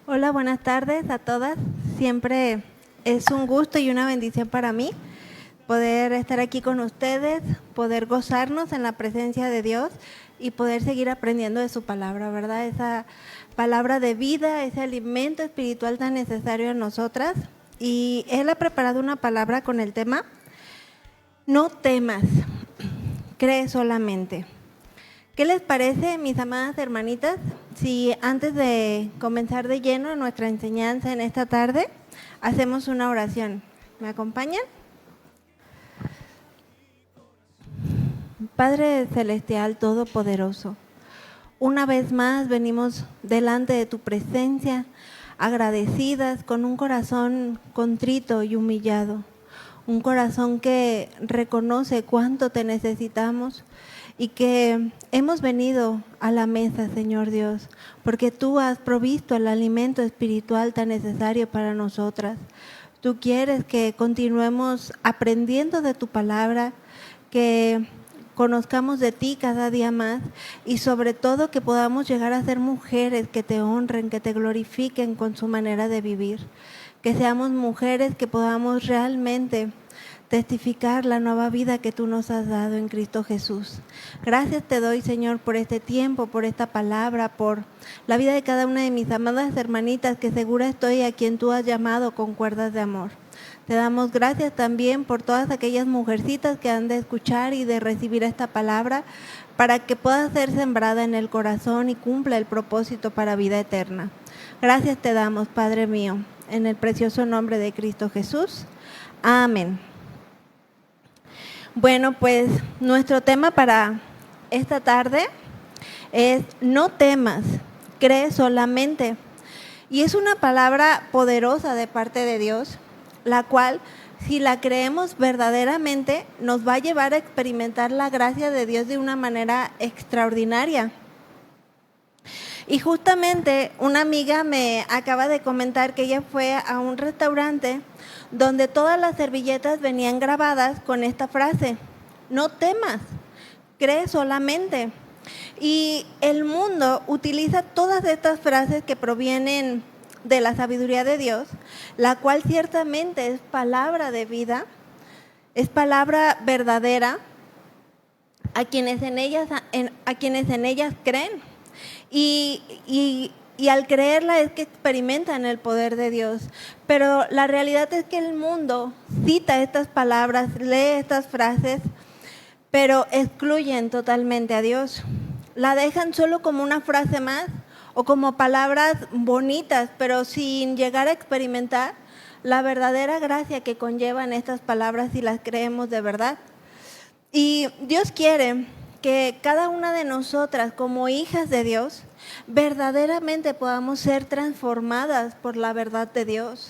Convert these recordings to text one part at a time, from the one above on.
Hola, buenas tardes a todas. Siempre es un gusto y una bendición para mí poder estar aquí con ustedes, poder gozarnos en la presencia de Dios y poder seguir aprendiendo de su palabra, ¿verdad? Esa palabra de vida, ese alimento espiritual tan necesario a nosotras. Y Él ha preparado una palabra con el tema: no temas, cree solamente. ¿Qué les parece, mis amadas hermanitas, si antes de comenzar de lleno en nuestra enseñanza en esta tarde, hacemos una oración? ¿Me acompañan? Padre Celestial Todopoderoso, una vez más venimos delante de tu presencia, agradecidas, con un corazón contrito y humillado, un corazón que reconoce cuánto te necesitamos y que hemos venido a la mesa, Señor Dios, porque tú has provisto el alimento espiritual tan necesario para nosotras. Tú quieres que continuemos aprendiendo de tu palabra, que conozcamos de ti cada día más y sobre todo que podamos llegar a ser mujeres que te honren, que te glorifiquen con su manera de vivir, que seamos mujeres que podamos realmente testificar la nueva vida que tú nos has dado en Cristo Jesús. Gracias te doy, Señor, por este tiempo, por esta palabra, por la vida de cada una de mis amadas hermanitas, que segura estoy a quien tú has llamado con cuerdas de amor. Te damos gracias también por todas aquellas mujercitas que han de escuchar y de recibir esta palabra para que pueda ser sembrada en el corazón y cumpla el propósito para vida eterna. Gracias te damos, Padre mío, en el precioso nombre de Cristo Jesús. Amén. Bueno, pues nuestro tema para esta tarde es: no temas, cree solamente. Y es una palabra poderosa de parte de Dios, la cual, si la creemos verdaderamente, nos va a llevar a experimentar la gracia de Dios de una manera extraordinaria. Y justamente una amiga me acaba de comentar que ella fue a un restaurante donde todas las servilletas venían grabadas con esta frase: no temas, cree solamente. Y el mundo utiliza todas estas frases que provienen de la sabiduría de Dios, la cual ciertamente es palabra de vida, es palabra verdadera a quienes en ellas creen. Y al creerla es que experimentan el poder de Dios. Pero la realidad es que el mundo cita estas palabras, lee estas frases, pero excluyen totalmente a Dios. La dejan solo como una frase más o como palabras bonitas, pero sin llegar a experimentar la verdadera gracia que conllevan estas palabras si las creemos de verdad. Y Dios quiere que cada una de nosotras, como hijas de Dios, verdaderamente podamos ser transformadas por la verdad de Dios.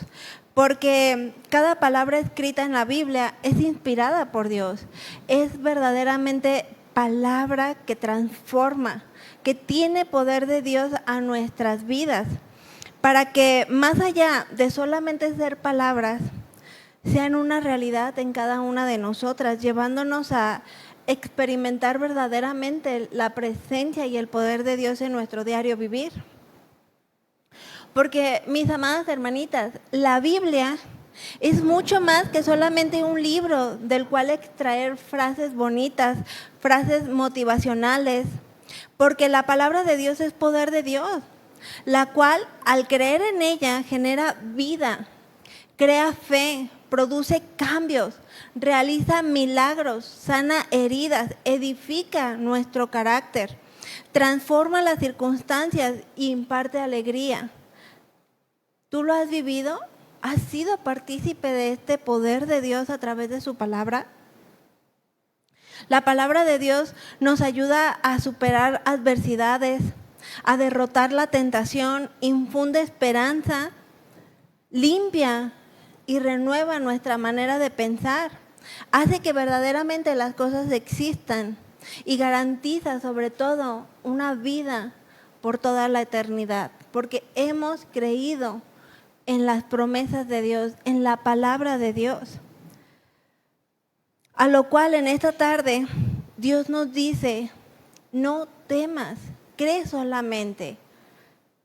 Porque cada palabra escrita en la Biblia es inspirada por Dios. Es verdaderamente palabra que transforma, que tiene poder de Dios a nuestras vidas. Para que más allá de solamente ser palabras, sean una realidad en cada una de nosotras, llevándonos a experimentar verdaderamente la presencia y el poder de Dios en nuestro diario vivir. Porque, mis amadas hermanitas, la Biblia es mucho más que solamente un libro del cual extraer frases bonitas, frases motivacionales, porque la palabra de Dios es poder de Dios, la cual al creer en ella genera vida, crea fe, produce cambios, realiza milagros, sana heridas, edifica nuestro carácter, transforma las circunstancias e imparte alegría. ¿Tú lo has vivido? ¿Has sido partícipe de este poder de Dios a través de su palabra? La palabra de Dios nos ayuda a superar adversidades, a derrotar la tentación, infunde esperanza, limpia y renueva nuestra manera de pensar, hace que verdaderamente las cosas existan y garantiza sobre todo una vida por toda la eternidad, porque hemos creído en las promesas de Dios, en la palabra de Dios. A lo cual en esta tarde Dios nos dice: no temas, cree solamente.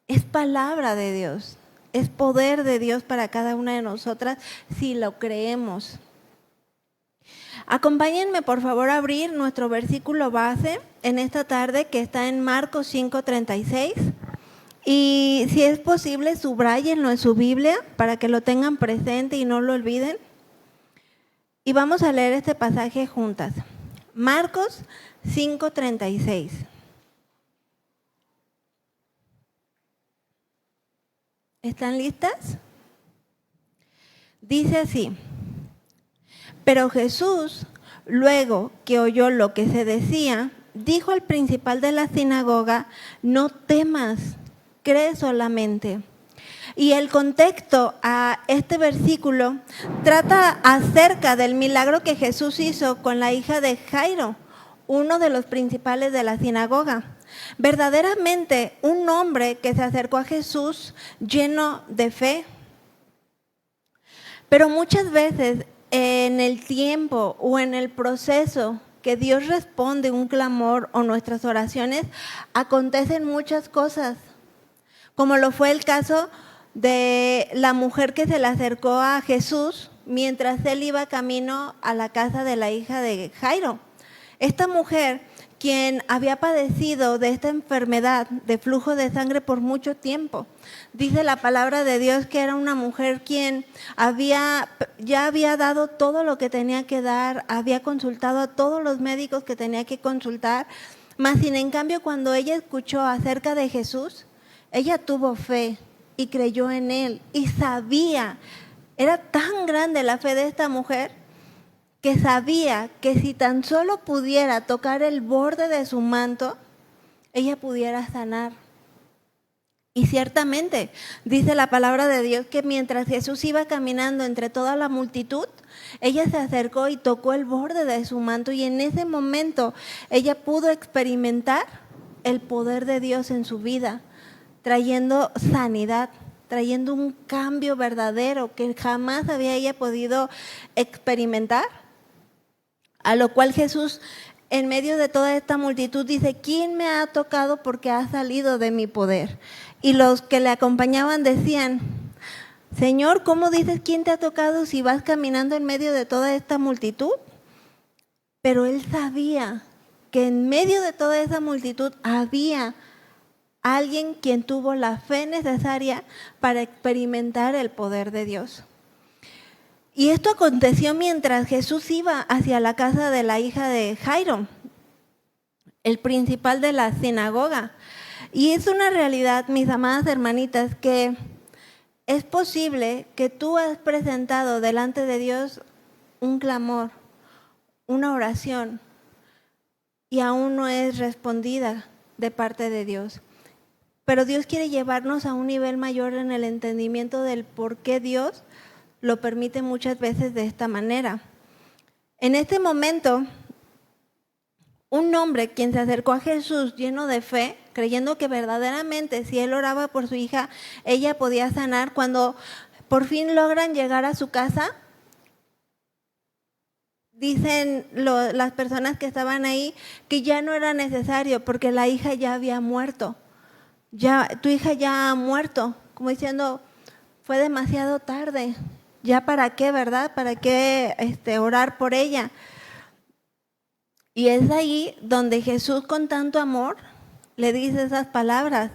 Es palabra de Dios, es poder de Dios para cada una de nosotras si lo creemos. Acompáñenme por favor a abrir nuestro versículo base en esta tarde, que está en Marcos 5:36. Y si es posible, subráyenlo en su Biblia para que lo tengan presente y no lo olviden. Y vamos a leer este pasaje juntas. Marcos 5:36. ¿Están listas? Dice así: pero Jesús, luego que oyó lo que se decía, dijo al principal de la sinagoga: no temas, cree solamente. Y el contexto a este versículo trata acerca del milagro que Jesús hizo con la hija de Jairo, uno de los principales de la sinagoga. Verdaderamente un hombre que se acercó a Jesús lleno de fe. Pero muchas veces en el tiempo o en el proceso que Dios responde un clamor o nuestras oraciones, acontecen muchas cosas, como lo fue el caso de la mujer que se le acercó a Jesús mientras él iba camino a la casa de la hija de Jairo. Esta mujer, quien había padecido de esta enfermedad de flujo de sangre por mucho tiempo, dice la palabra de Dios que era una mujer quien ya había dado todo lo que tenía que dar, había consultado a todos los médicos que tenía que consultar, mas sin en cambio cuando ella escuchó acerca de Jesús, ella tuvo fe y creyó en él y sabía, era tan grande la fe de esta mujer que sabía que si tan solo pudiera tocar el borde de su manto, ella pudiera sanar. Y ciertamente dice la palabra de Dios que mientras Jesús iba caminando entre toda la multitud, ella se acercó y tocó el borde de su manto y en ese momento ella pudo experimentar el poder de Dios en su vida, trayendo sanidad, trayendo un cambio verdadero que jamás había ella podido experimentar. A lo cual Jesús, en medio de toda esta multitud, dice: ¿quién me ha tocado porque ha salido de mi poder? Y los que le acompañaban decían: Señor, ¿cómo dices quién te ha tocado si vas caminando en medio de toda esta multitud? Pero él sabía que en medio de toda esa multitud había alguien quien tuvo la fe necesaria para experimentar el poder de Dios. Y esto aconteció mientras Jesús iba hacia la casa de la hija de Jairo, el principal de la sinagoga. Y es una realidad, mis amadas hermanitas, que es posible que tú has presentado delante de Dios un clamor, una oración, y aún no es respondida de parte de Dios. Pero Dios quiere llevarnos a un nivel mayor en el entendimiento del por qué Dios lo permite muchas veces de esta manera. En este momento, un hombre quien se acercó a Jesús lleno de fe, creyendo que verdaderamente si él oraba por su hija, ella podía sanar, cuando por fin logran llegar a su casa, dicen las personas que estaban ahí que ya no era necesario porque la hija ya había muerto. Ya, tu hija ya ha muerto, como diciendo, fue demasiado tarde. ¿Ya para qué, verdad? ¿Para qué orar por ella? Y es ahí donde Jesús, con tanto amor, le dice esas palabras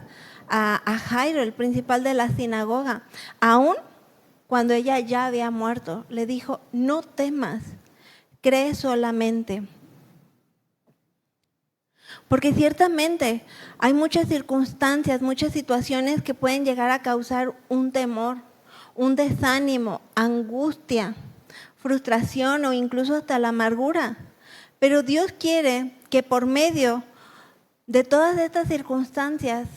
a Jairo, el principal de la sinagoga. Aún cuando ella ya había muerto, le dijo: no temas, cree solamente. Porque ciertamente hay muchas circunstancias, muchas situaciones que pueden llegar a causar un temor, un desánimo, angustia, frustración o incluso hasta la amargura. Pero Dios quiere que por medio de todas estas circunstancias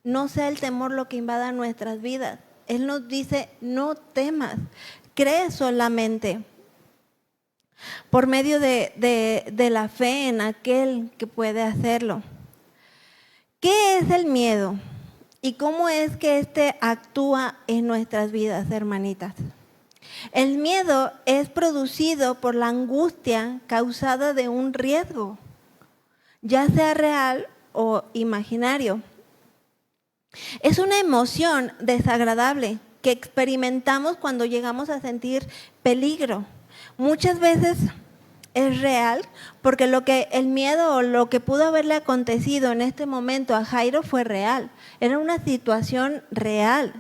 no sea el temor lo que invada nuestras vidas. Él nos dice: no temas, cree solamente. Por medio de la fe en aquel que puede hacerlo. ¿Qué es el miedo? ¿Y cómo es que este actúa en nuestras vidas, hermanitas? El miedo es producido por la angustia causada de un riesgo, ya sea real o imaginario. Es una emoción desagradable que experimentamos cuando llegamos a sentir peligro. Muchas veces es real, porque el miedo o lo que pudo haberle acontecido en este momento a Jairo fue real. Era una situación real.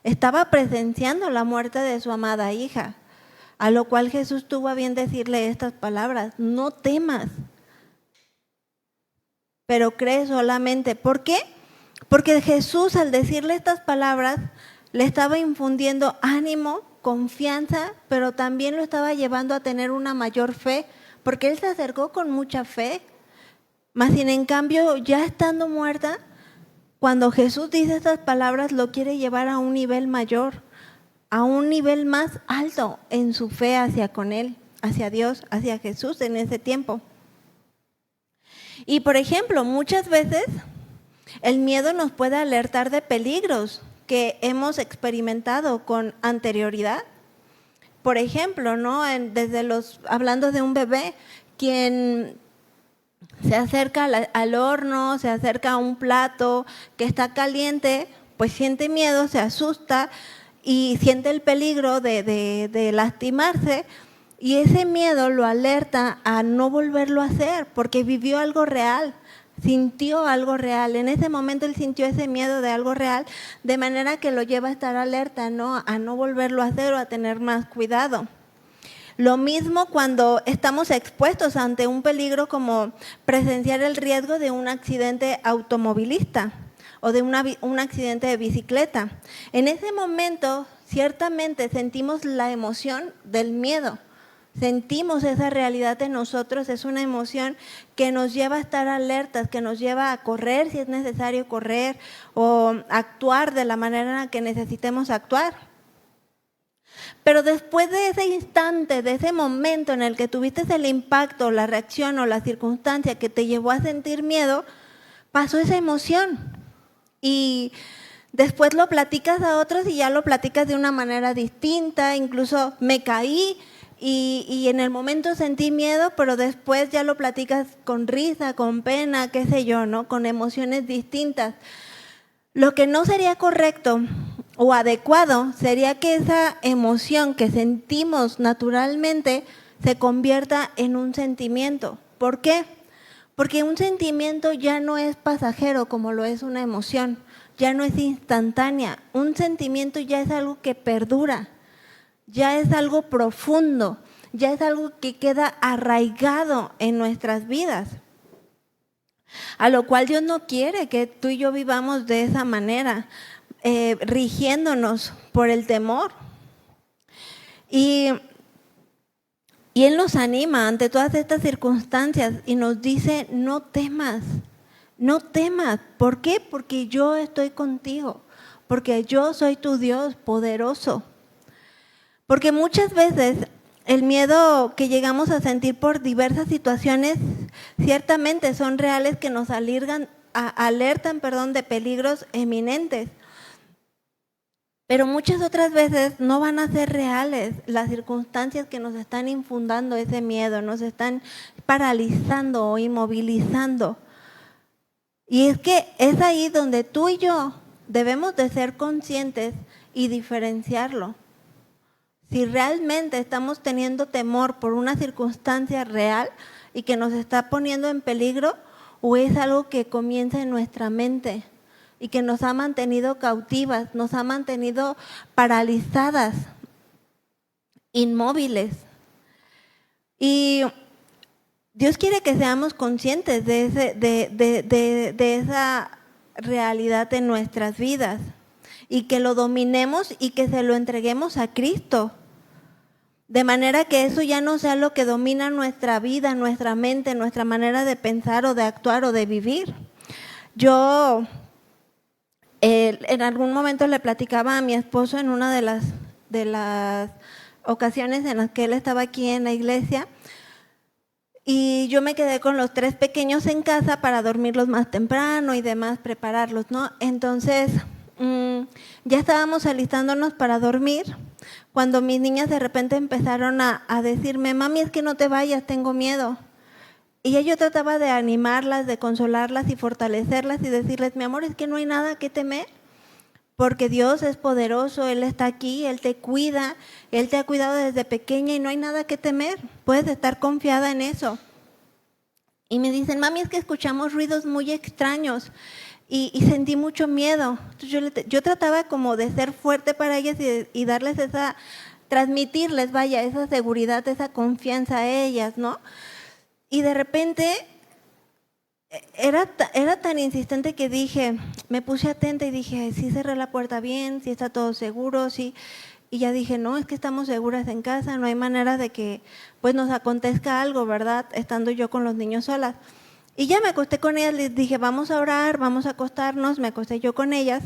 Estaba presenciando la muerte de su amada hija, a lo cual Jesús tuvo a bien decirle estas palabras: no temas, pero cree solamente. ¿Por qué? Porque Jesús, al decirle estas palabras, le estaba infundiendo ánimo, confianza, pero también lo estaba llevando a tener una mayor fe, porque él se acercó con mucha fe. Mas sin en cambio, ya estando muerta, cuando Jesús dice estas palabras, lo quiere llevar a un nivel mayor, a un nivel más alto en su fe hacia con él, hacia Dios, hacia Jesús en ese tiempo. Y por ejemplo, muchas veces el miedo nos puede alertar de peligros que hemos experimentado con anterioridad. Por ejemplo, ¿no? Hablando de un bebé, quien se acerca al horno, se acerca a un plato que está caliente, pues siente miedo, se asusta y siente el peligro de lastimarse, y ese miedo lo alerta a no volverlo a hacer porque vivió algo real. Sintió algo real. En ese momento él sintió ese miedo de algo real, de manera que lo lleva a estar alerta, ¿no? A no volverlo a hacer o a tener más cuidado. Lo mismo cuando estamos expuestos ante un peligro como presenciar el riesgo de un accidente automovilista o de un accidente de bicicleta. En ese momento, ciertamente sentimos la emoción del miedo. Sentimos esa realidad en nosotros, es una emoción que nos lleva a estar alertas, que nos lleva a correr si es necesario correr o actuar de la manera en la que necesitemos actuar. Pero después de ese instante, de ese momento en el que tuviste el impacto, la reacción o la circunstancia que te llevó a sentir miedo, pasó esa emoción. Y después lo platicas a otros y ya lo platicas de una manera distinta, incluso me caí. Y en el momento sentí miedo, pero después ya lo platicas con risa, con pena, qué sé yo, ¿no? Con emociones distintas. Lo que no sería correcto o adecuado sería que esa emoción que sentimos naturalmente se convierta en un sentimiento. ¿Por qué? Porque un sentimiento ya no es pasajero como lo es una emoción, ya no es instantánea. Un sentimiento ya es algo que perdura. Ya es algo profundo, ya es algo que queda arraigado en nuestras vidas. A lo cual Dios no quiere que tú y yo vivamos de esa manera, rigiéndonos por el temor. Y Él nos anima ante todas estas circunstancias y nos dice: no temas, no temas. ¿Por qué? Porque yo estoy contigo, porque yo soy tu Dios poderoso. Porque muchas veces el miedo que llegamos a sentir por diversas situaciones ciertamente son reales, que nos alertan de peligros eminentes. Pero muchas otras veces no van a ser reales las circunstancias que nos están infundando ese miedo, nos están paralizando o inmovilizando. Y es que es ahí donde tú y yo debemos de ser conscientes y diferenciarlo. Si realmente estamos teniendo temor por una circunstancia real y que nos está poniendo en peligro, o es algo que comienza en nuestra mente y que nos ha mantenido cautivas, nos ha mantenido paralizadas, inmóviles. Y Dios quiere que seamos conscientes de esa realidad en nuestras vidas y que lo dominemos y que se lo entreguemos a Cristo. De manera que eso ya no sea lo que domina nuestra vida, nuestra mente, nuestra manera de pensar o de actuar o de vivir. Yo en algún momento le platicaba a mi esposo en una de las ocasiones en las que él estaba aquí en la iglesia, y yo me quedé con los 3 pequeños en casa para dormirlos más temprano y demás, prepararlos, ¿no? Entonces ya estábamos alistándonos para dormir, cuando mis niñas de repente empezaron a decirme: mami, es que no te vayas, tengo miedo. Y ya yo trataba de animarlas, de consolarlas y fortalecerlas y decirles, mi amor, es que no hay nada que temer, porque Dios es poderoso, Él está aquí, Él te cuida, Él te ha cuidado desde pequeña y no hay nada que temer, puedes estar confiada en eso. Y me dicen, mami, es que escuchamos ruidos muy extraños y sentí mucho miedo. Entonces yo trataba como de ser fuerte para ellas y darles transmitirles, vaya, esa seguridad, esa confianza a ellas, ¿no? Y de repente era tan insistente que dije, me puse atenta y dije, sí cerré la puerta bien, sí está todo seguro, sí. Y ya dije, no, es que estamos seguras en casa, no hay manera de que pues nos acontezca algo, ¿verdad? Estando yo con los niños solas. Y ya me acosté con ellas, les dije, vamos a orar, vamos a acostarnos, me acosté yo con ellas.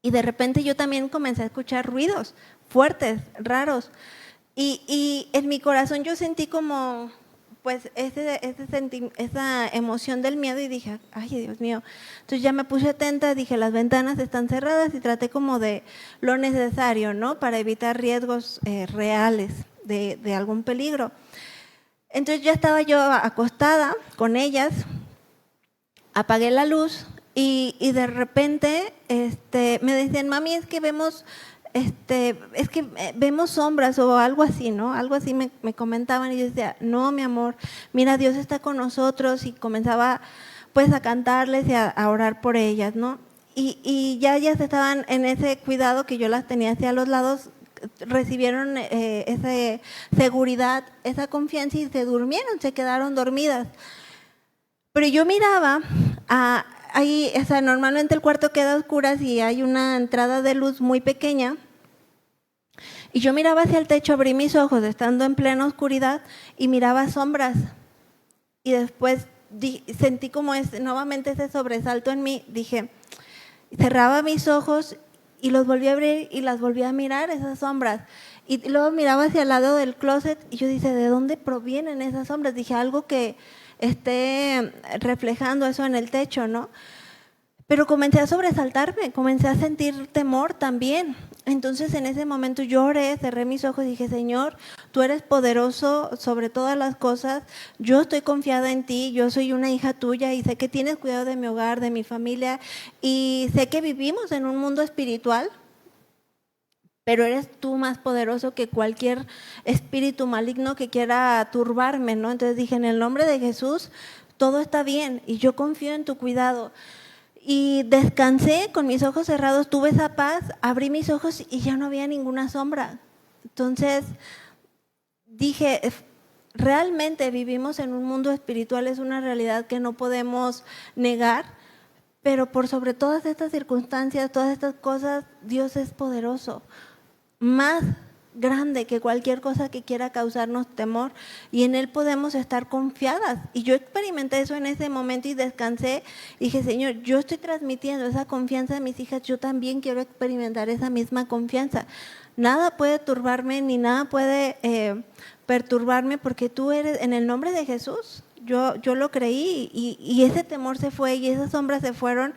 Y de repente yo también comencé a escuchar ruidos fuertes, raros. Y en mi corazón yo sentí como pues esa emoción del miedo y dije, ay Dios mío. Entonces ya me puse atenta, dije, las ventanas están cerradas y traté como de lo necesario, ¿no? Para evitar riesgos reales de algún peligro. Entonces ya estaba yo acostada con ellas, apagué la luz y de repente me decían, mami, es que vemos sombras o algo así, ¿no? Algo así me comentaban y yo decía, no, mi amor, mira, Dios está con nosotros y comenzaba pues a cantarles y a orar por ellas, ¿no? Y ya ellas estaban en ese cuidado que yo las tenía hacia los lados, recibieron esa seguridad, esa confianza y se durmieron, se quedaron dormidas. Pero yo miraba, ahí, o sea, normalmente el cuarto queda a oscuras y hay una entrada de luz muy pequeña. Y yo miraba hacia el techo, abrí mis ojos estando en plena oscuridad y miraba sombras. Y después sentí como nuevamente ese sobresalto en mí. Dije, cerraba mis ojos y los volví a abrir y las volví a mirar, esas sombras. Y luego miraba hacia el lado del closet y yo dije, ¿de dónde provienen esas sombras? Dije, algo que esté reflejando eso en el techo, ¿no? Pero comencé a sobresaltarme, comencé a sentir temor también. Entonces en ese momento lloré, cerré mis ojos y dije, Señor, tú eres poderoso sobre todas las cosas, yo estoy confiada en ti, yo soy una hija tuya y sé que tienes cuidado de mi hogar, de mi familia y sé que vivimos en un mundo espiritual, pero eres tú más poderoso que cualquier espíritu maligno que quiera turbarme, ¿no? Entonces dije, en el nombre de Jesús, todo está bien y yo confío en tu cuidado. Y descansé con mis ojos cerrados, tuve esa paz, abrí mis ojos y ya no había ninguna sombra. Entonces dije, realmente vivimos en un mundo espiritual, es una realidad que no podemos negar, pero por sobre todas estas circunstancias, todas estas cosas, Dios es poderoso, más grande que cualquier cosa que quiera causarnos temor y en Él podemos estar confiadas. Y yo experimenté eso en ese momento y descansé. Dije, Señor, yo estoy transmitiendo esa confianza a mis hijas, yo también quiero experimentar esa misma confianza. Nada puede turbarme ni nada puede perturbarme porque tú eres, en el nombre de Jesús, yo lo creí y ese temor se fue y esas sombras se fueron.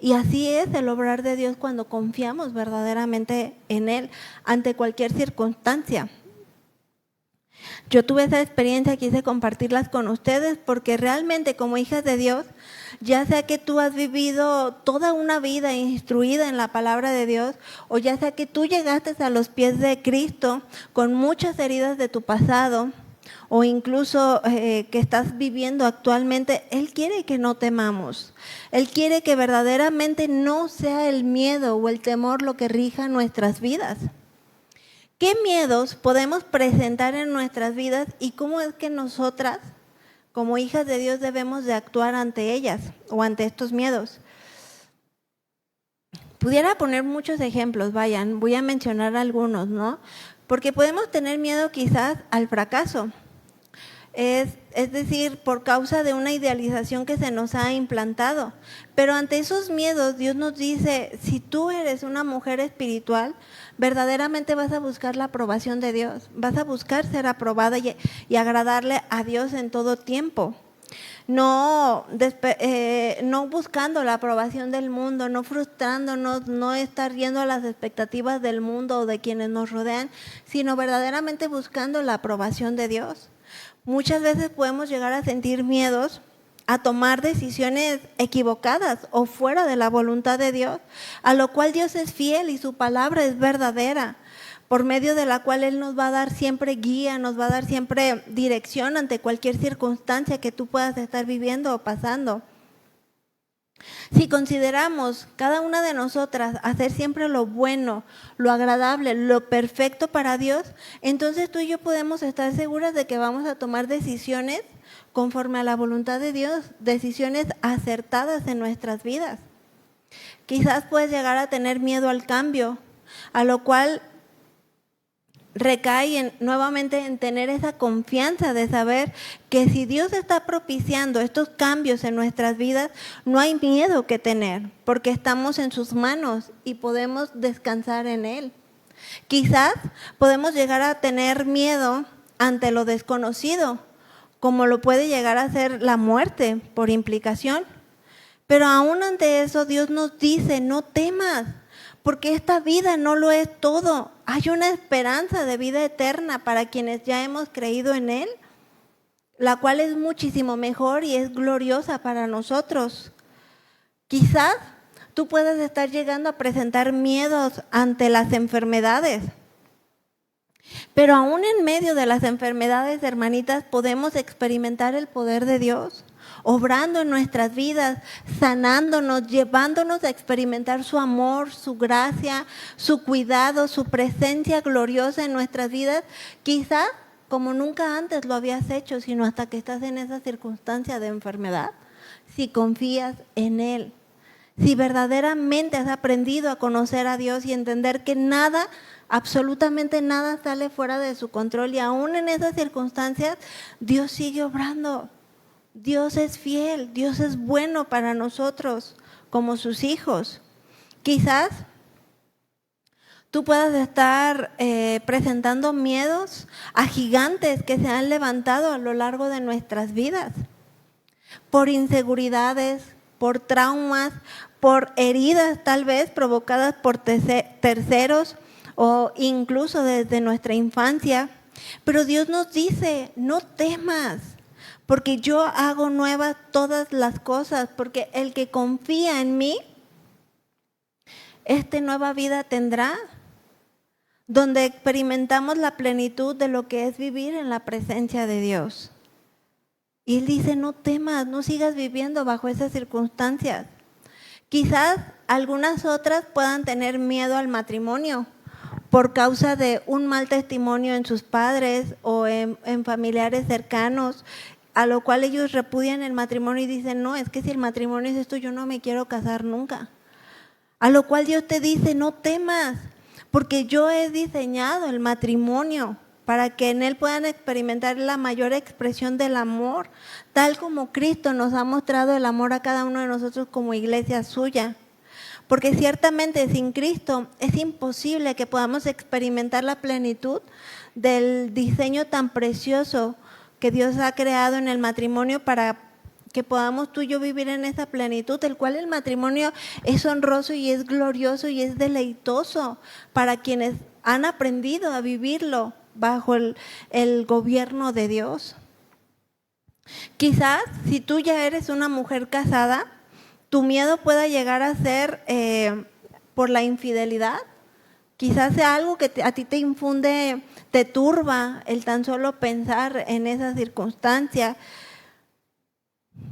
Y así es el obrar de Dios cuando confiamos verdaderamente en Él ante cualquier circunstancia. Yo tuve esa experiencia, quise compartirlas con ustedes porque realmente como hijas de Dios, ya sea que tú has vivido toda una vida instruida en la palabra de Dios o ya sea que tú llegaste a los pies de Cristo con muchas heridas de tu pasado o incluso que estás viviendo actualmente, Él quiere que no temamos. Él quiere que verdaderamente no sea el miedo o el temor lo que rija nuestras vidas. ¿Qué miedos podemos presentar en nuestras vidas y cómo es que nosotras, como hijas de Dios, debemos de actuar ante ellas o ante estos miedos? Pudiera poner muchos ejemplos, voy a mencionar algunos, ¿no? Porque podemos tener miedo quizás al fracaso. Es decir, por causa de una idealización que se nos ha implantado. Pero ante esos miedos, Dios nos dice, si tú eres una mujer espiritual, verdaderamente vas a buscar la aprobación de Dios, vas a buscar ser aprobada y agradarle a Dios en todo tiempo. No buscando la aprobación del mundo, no frustrándonos, no estar yendo a las expectativas del mundo o de quienes nos rodean, sino verdaderamente buscando la aprobación de Dios. Muchas veces podemos llegar a sentir miedos a tomar decisiones equivocadas o fuera de la voluntad de Dios, a lo cual Dios es fiel y su palabra es verdadera, por medio de la cual Él nos va a dar siempre guía, nos va a dar siempre dirección ante cualquier circunstancia que tú puedas estar viviendo o pasando. Si consideramos cada una de nosotras hacer siempre lo bueno, lo agradable, lo perfecto para Dios, entonces tú y yo podemos estar seguras de que vamos a tomar decisiones conforme a la voluntad de Dios, decisiones acertadas en nuestras vidas. Quizás puedes llegar a tener miedo al cambio, a lo cual recae nuevamente en tener esa confianza de saber que si Dios está propiciando estos cambios en nuestras vidas, no hay miedo que tener, porque estamos en sus manos y podemos descansar en Él. Quizás podemos llegar a tener miedo ante lo desconocido, como lo puede llegar a ser la muerte por implicación. Pero aún ante eso Dios nos dice, no temas, porque esta vida no lo es todo. Hay una esperanza de vida eterna para quienes ya hemos creído en Él, la cual es muchísimo mejor y es gloriosa para nosotros. Quizás tú puedas estar llegando a presentar miedos ante las enfermedades, pero aún en medio de las enfermedades, hermanitas, podemos experimentar el poder de Dios, obrando en nuestras vidas, sanándonos, llevándonos a experimentar su amor, su gracia, su cuidado, su presencia gloriosa en nuestras vidas, quizás como nunca antes lo habías hecho, sino hasta que estás en esa circunstancia de enfermedad, si confías en Él, si verdaderamente has aprendido a conocer a Dios y entender que nada, absolutamente nada sale fuera de su control, y aún en esas circunstancias Dios sigue obrando. Dios es fiel, Dios es bueno para nosotros como sus hijos. Quizás tú puedas estar presentando miedos a gigantes que se han levantado a lo largo de nuestras vidas, por inseguridades, por traumas, por heridas tal vez provocadas por terceros o incluso desde nuestra infancia. Pero Dios nos dice, no temas, porque yo hago nuevas todas las cosas, porque el que confía en mí, nueva vida tendrá, donde experimentamos la plenitud de lo que es vivir en la presencia de Dios. Y Él dice, no temas, no sigas viviendo bajo esas circunstancias. Quizás algunas otras puedan tener miedo al matrimonio por causa de un mal testimonio en sus padres o en familiares cercanos, a lo cual ellos repudian el matrimonio y dicen, no, es que si el matrimonio es esto, yo no me quiero casar nunca. A lo cual Dios te dice, no temas, porque yo he diseñado el matrimonio para que en él puedan experimentar la mayor expresión del amor, tal como Cristo nos ha mostrado el amor a cada uno de nosotros como iglesia suya. Porque ciertamente sin Cristo es imposible que podamos experimentar la plenitud del diseño tan precioso que Dios ha creado en el matrimonio para que podamos tú y yo vivir en esa plenitud, el cual el matrimonio es honroso y es glorioso y es deleitoso para quienes han aprendido a vivirlo bajo el gobierno de Dios. Quizás si tú ya eres una mujer casada, tu miedo pueda llegar a ser por la infidelidad. Quizás sea algo que a ti te infunde, te turba el tan solo pensar en esa circunstancia.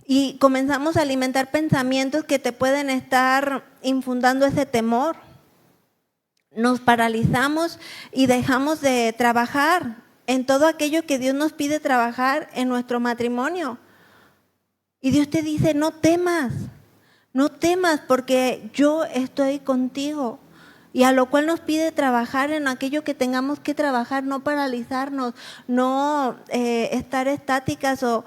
Y comenzamos a alimentar pensamientos que te pueden estar infundando ese temor. Nos paralizamos y dejamos de trabajar en todo aquello que Dios nos pide trabajar en nuestro matrimonio. Y Dios te dice, no temas porque yo estoy contigo. Y a lo cual nos pide trabajar en aquello que tengamos que trabajar, no paralizarnos, no estar estáticas o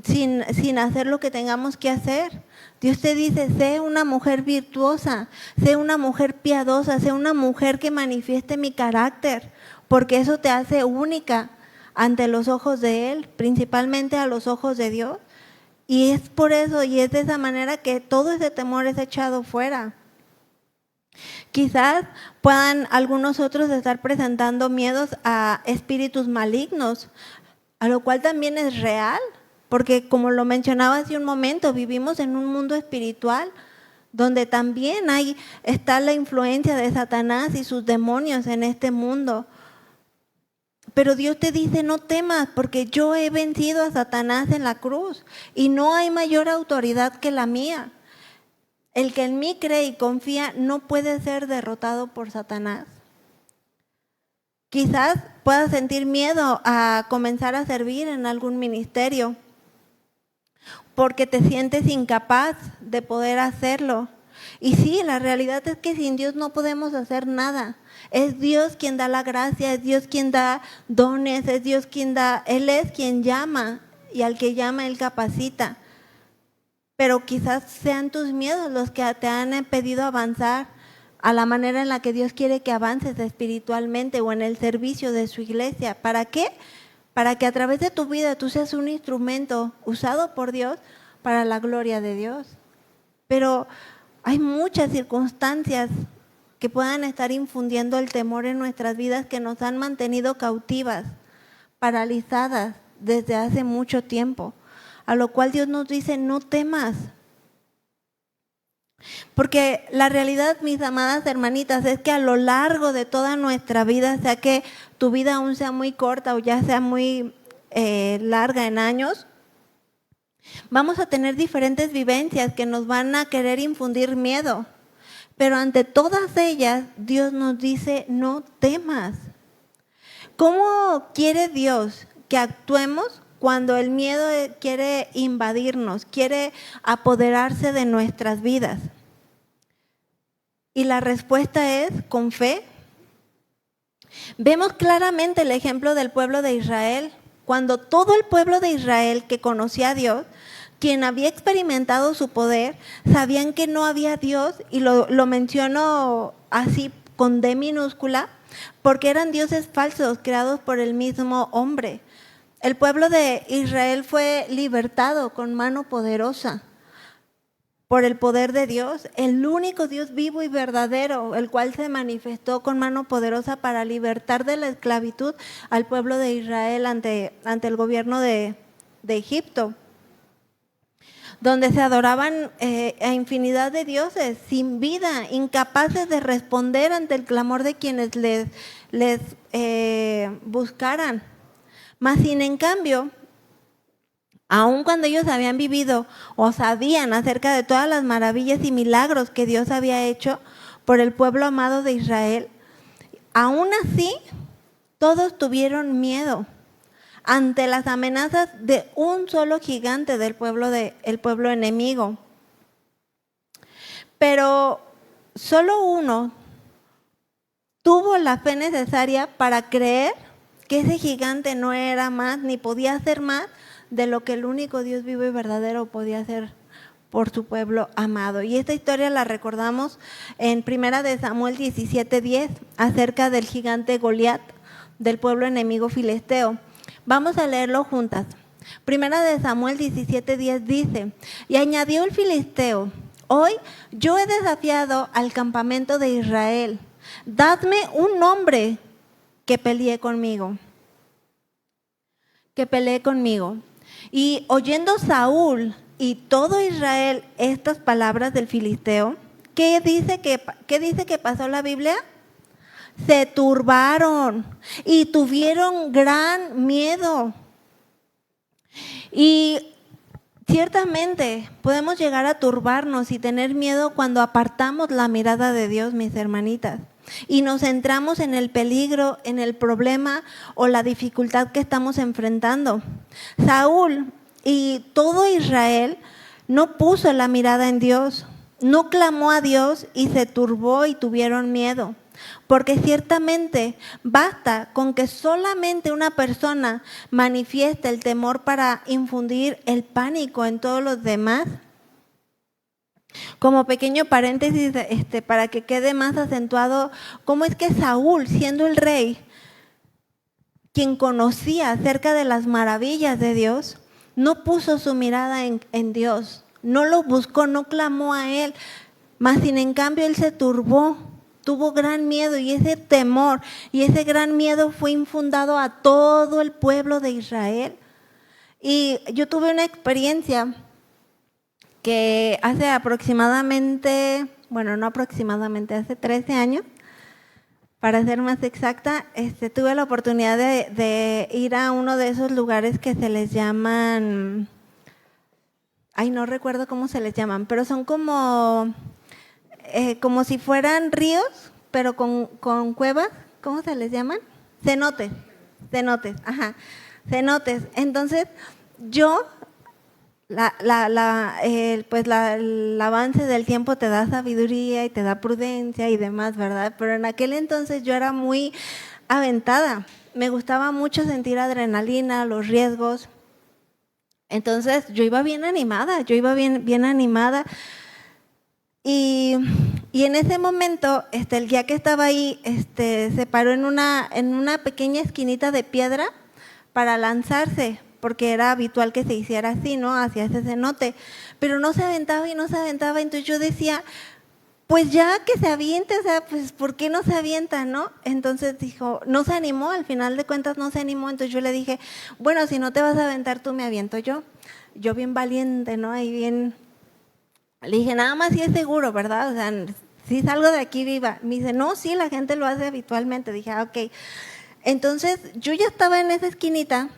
sin hacer lo que tengamos que hacer. Dios te dice, sé una mujer virtuosa, sé una mujer piadosa, sé una mujer que manifieste mi carácter, porque eso te hace única ante los ojos de Él, principalmente a los ojos de Dios. Y es por eso y es de esa manera que todo ese temor es echado fuera. Quizás puedan algunos otros estar presentando miedos a espíritus malignos, a lo cual también es real, porque como lo mencionaba hace un momento, vivimos en un mundo espiritual donde también está la influencia de Satanás y sus demonios en este mundo. Pero Dios te dice, no temas, porque yo he vencido a Satanás en la cruz y no hay mayor autoridad que la mía. El que en mí cree y confía no puede ser derrotado por Satanás. Quizás puedas sentir miedo a comenzar a servir en algún ministerio porque te sientes incapaz de poder hacerlo. Y sí, la realidad es que sin Dios no podemos hacer nada. Es Dios quien da la gracia, es Dios quien da dones, es Dios quien da, Él es quien llama y al que llama Él capacita. Pero quizás sean tus miedos los que te han impedido avanzar a la manera en la que Dios quiere que avances espiritualmente o en el servicio de su iglesia. ¿Para qué? Para que a través de tu vida tú seas un instrumento usado por Dios para la gloria de Dios. Pero hay muchas circunstancias que puedan estar infundiendo el temor en nuestras vidas que nos han mantenido cautivas, paralizadas desde hace mucho tiempo, a lo cual Dios nos dice, no temas. Porque la realidad, mis amadas hermanitas, es que a lo largo de toda nuestra vida, sea que tu vida aún sea muy corta o ya sea muy larga en años, vamos a tener diferentes vivencias que nos van a querer infundir miedo. Pero ante todas ellas, Dios nos dice, no temas. ¿Cómo quiere Dios que actuemos cuando el miedo quiere invadirnos, quiere apoderarse de nuestras vidas? Y la respuesta es con fe. Vemos claramente el ejemplo del pueblo de Israel, cuando todo el pueblo de Israel que conocía a Dios, quien había experimentado su poder, sabían que no había Dios, y lo menciono así con D minúscula, porque eran dioses falsos creados por el mismo hombre. El pueblo de Israel fue libertado con mano poderosa por el poder de Dios, el único Dios vivo y verdadero, el cual se manifestó con mano poderosa para libertar de la esclavitud al pueblo de Israel ante el gobierno de Egipto, donde se adoraban a infinidad de dioses sin vida, incapaces de responder ante el clamor de quienes les buscaran. Mas sin en cambio, aun cuando ellos habían vivido o sabían acerca de todas las maravillas y milagros que Dios había hecho por el pueblo amado de Israel, aún así todos tuvieron miedo ante las amenazas de un solo gigante del el pueblo enemigo. Pero solo uno tuvo la fe necesaria para creer que ese gigante no era más ni podía hacer más de lo que el único Dios vivo y verdadero podía hacer por su pueblo amado. Y esta historia la recordamos en 1 de Samuel 17:10, acerca del gigante Goliat del pueblo enemigo filisteo. Vamos a leerlo juntas. 1 de Samuel 17:10 dice, y añadió el filisteo, hoy yo he desafiado al campamento de Israel, dadme un hombre que pelee conmigo. Y oyendo Saúl y todo Israel estas palabras del filisteo, ¿qué dice que pasó la Biblia? Se turbaron y tuvieron gran miedo. Y ciertamente podemos llegar a turbarnos y tener miedo cuando apartamos la mirada de Dios, mis hermanitas, y nos centramos en el peligro, en el problema o la dificultad que estamos enfrentando. Saúl y todo Israel no puso la mirada en Dios, no clamó a Dios y se turbó y tuvieron miedo. Porque ciertamente basta con que solamente una persona manifieste el temor para infundir el pánico en todos los demás. Como pequeño paréntesis, para que quede más acentuado, cómo es que Saúl, siendo el rey, quien conocía acerca de las maravillas de Dios, no puso su mirada en Dios, no lo buscó, no clamó a él, mas sin en cambio él se turbó tuvo gran miedo y ese temor y ese gran miedo fue infundado a todo el pueblo de Israel. Y yo tuve una experiencia que hace aproximadamente, bueno, no aproximadamente, hace 13 años, para ser más exacta, tuve la oportunidad de ir a uno de esos lugares que se les llaman, no recuerdo cómo se les llaman, pero son como si fueran ríos, pero con cuevas. ¿Cómo se les llaman? Cenotes, ajá, cenotes. Entonces, yo, el avance del tiempo te da sabiduría y te da prudencia y demás, ¿verdad? Pero en aquel entonces yo era muy aventada. Me gustaba mucho sentir adrenalina, los riesgos. Entonces, yo iba bien animada, bien animada. Y en ese momento, el guía que estaba ahí, se paró en una pequeña esquinita de piedra para lanzarse, porque era habitual que se hiciera así, ¿no? Hacia ese cenote. Pero no se aventaba y no se aventaba. Entonces yo decía, pues ya que se aviente, o sea, pues ¿por qué no se avienta, no? Entonces dijo, no se animó, al final de cuentas no se animó. Entonces yo le dije, bueno, si no te vas a aventar tú, me aviento yo. Yo bien valiente, ¿no? Ahí bien. Le dije, nada más si es seguro, ¿verdad? O sea, si salgo de aquí viva. Me dice, no, sí, la gente lo hace habitualmente. Dije, ok. Entonces, yo ya estaba en esa esquinita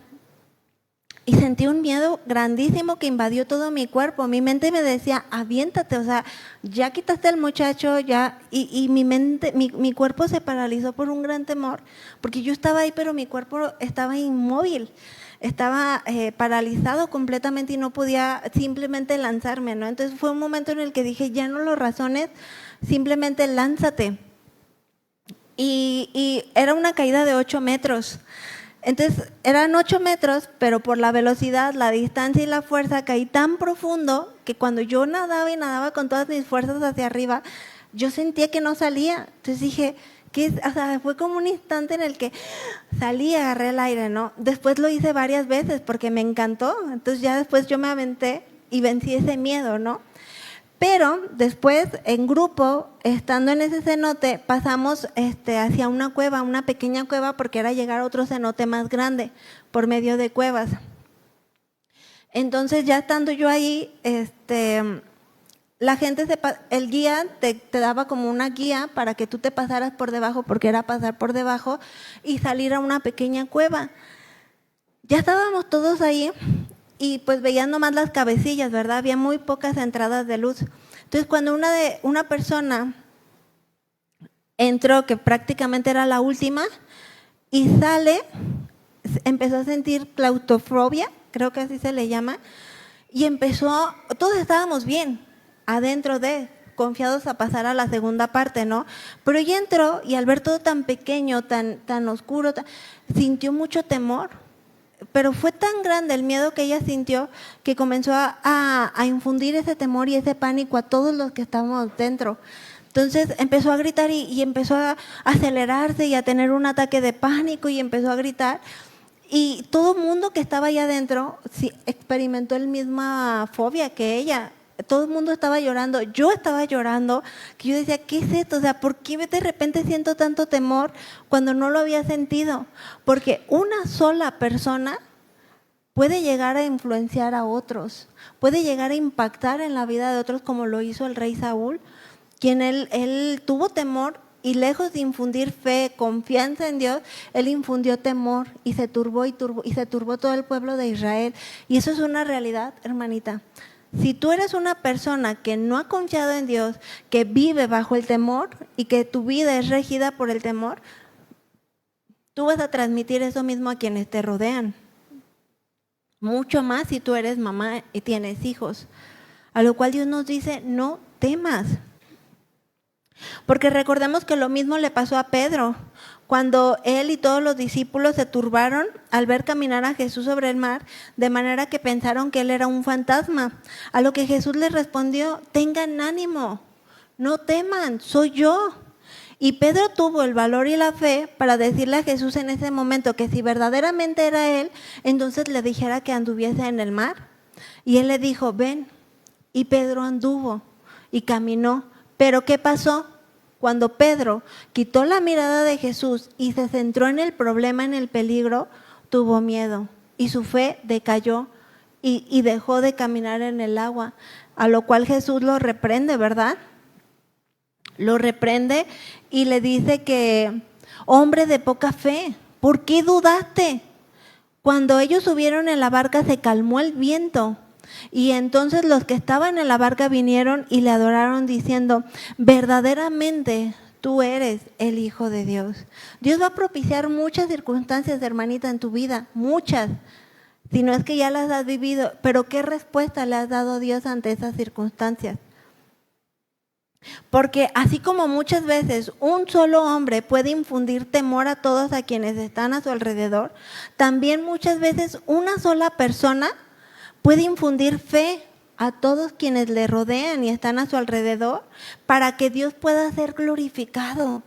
y sentí un miedo grandísimo que invadió todo mi cuerpo. Mi mente me decía, aviéntate, o sea, ya quitaste al muchacho, ya. Y mi cuerpo se paralizó por un gran temor, porque yo estaba ahí, pero mi cuerpo estaba inmóvil. Estaba paralizado completamente y no podía simplemente lanzarme, ¿no? Entonces fue un momento en el que dije, ya no lo razones, simplemente lánzate. Y era una caída de 8 metros. Entonces eran 8 metros, pero por la velocidad, la distancia y la fuerza caí tan profundo que cuando yo nadaba y nadaba con todas mis fuerzas hacia arriba, yo sentía que no salía. Entonces dije, o sea, fue como un instante en el que salí y agarré el aire, ¿no? Después lo hice varias veces porque me encantó. Entonces ya después yo me aventé y vencí ese miedo, ¿no? Pero después, en grupo, estando en ese cenote, pasamos hacia una cueva, una pequeña cueva, porque era llegar a otro cenote más grande por medio de cuevas. Entonces ya estando yo ahí, la gente, el guía te daba como una guía para que tú te pasaras por debajo, porque era pasar por debajo y salir a una pequeña cueva. Ya estábamos todos ahí y pues veían nomás las cabecillas, ¿verdad? Había muy pocas entradas de luz. Entonces cuando una persona entró, que prácticamente era la última, y sale, empezó a sentir claustrofobia, creo que así se le llama, y todos estábamos bien, adentro confiados a pasar a la segunda parte, ¿no? Pero ella entró y al ver todo tan pequeño, tan oscuro, sintió mucho temor. Pero fue tan grande el miedo que ella sintió que comenzó a infundir ese temor y ese pánico a todos los que estábamos dentro. Entonces empezó a gritar y empezó a acelerarse y a tener un ataque de pánico y empezó a gritar. Y todo el mundo que estaba allá adentro experimentó la misma fobia que ella. Todo el mundo estaba llorando, yo estaba llorando, que yo decía, ¿qué es esto? O sea, ¿por qué de repente siento tanto temor cuando no lo había sentido? Porque una sola persona puede llegar a influenciar a otros, puede llegar a impactar en la vida de otros como lo hizo el rey Saúl, quien él tuvo temor y lejos de infundir fe, confianza en Dios, él infundió temor y se turbó todo el pueblo de Israel. Y eso es una realidad, hermanita. Si tú eres una persona que no ha confiado en Dios, que vive bajo el temor y que tu vida es regida por el temor, tú vas a transmitir eso mismo a quienes te rodean. Mucho más si tú eres mamá y tienes hijos. A lo cual Dios nos dice, no temas. Porque recordemos que lo mismo le pasó a Pedro, cuando él y todos los discípulos se turbaron al ver caminar a Jesús sobre el mar, de manera que pensaron que él era un fantasma. A lo que Jesús les respondió, tengan ánimo, no teman, soy yo. Y Pedro tuvo el valor y la fe para decirle a Jesús en ese momento que si verdaderamente era él, entonces le dijera que anduviese en el mar. Y él le dijo, ven. Y Pedro anduvo y caminó. ¿Pero qué pasó? Cuando Pedro quitó la mirada de Jesús y se centró en el problema, en el peligro, tuvo miedo y su fe decayó y dejó de caminar en el agua, a lo cual Jesús lo reprende, ¿verdad? Lo reprende y le dice que, hombre de poca fe, ¿por qué dudaste? Cuando ellos subieron en la barca se calmó el viento y entonces los que estaban en la barca vinieron y le adoraron diciendo, verdaderamente tú eres el Hijo de Dios. Dios va a propiciar muchas circunstancias, hermanita, en tu vida, muchas, si no es que ya las has vivido, pero ¿qué respuesta le has dado a Dios ante esas circunstancias? Porque así como muchas veces un solo hombre puede infundir temor a todos a quienes están a su alrededor, también muchas veces una sola persona puede infundir fe a todos quienes le rodean y están a su alrededor para que Dios pueda ser glorificado,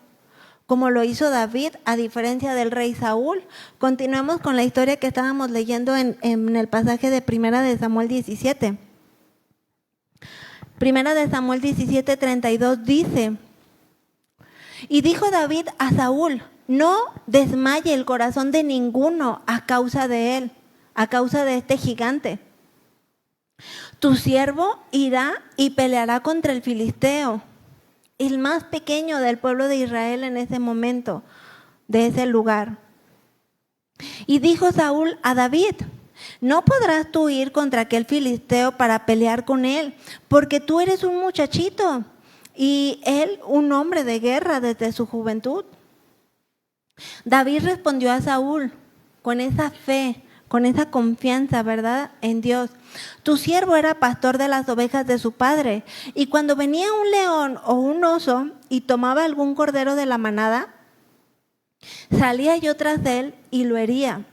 como lo hizo David, a diferencia del rey Saúl. Continuemos con la historia que estábamos leyendo en el pasaje de Primera de Samuel 17. Primera de Samuel 17:32 dice, y dijo David a Saúl, no desmaye el corazón de ninguno a causa de él, a causa de este gigante. Tu siervo irá y peleará contra el filisteo, el más pequeño del pueblo de Israel en ese momento, de ese lugar. Y dijo Saúl a David, no podrás tú ir contra aquel filisteo para pelear con él, porque tú eres un muchachito y él un hombre de guerra desde su juventud. David respondió a Saúl con esa fe, con esa confianza, ¿verdad?, en Dios. Tu siervo era pastor de las ovejas de su padre, y cuando venía un león o un oso y tomaba algún cordero de la manada, salía yo tras él y lo hería.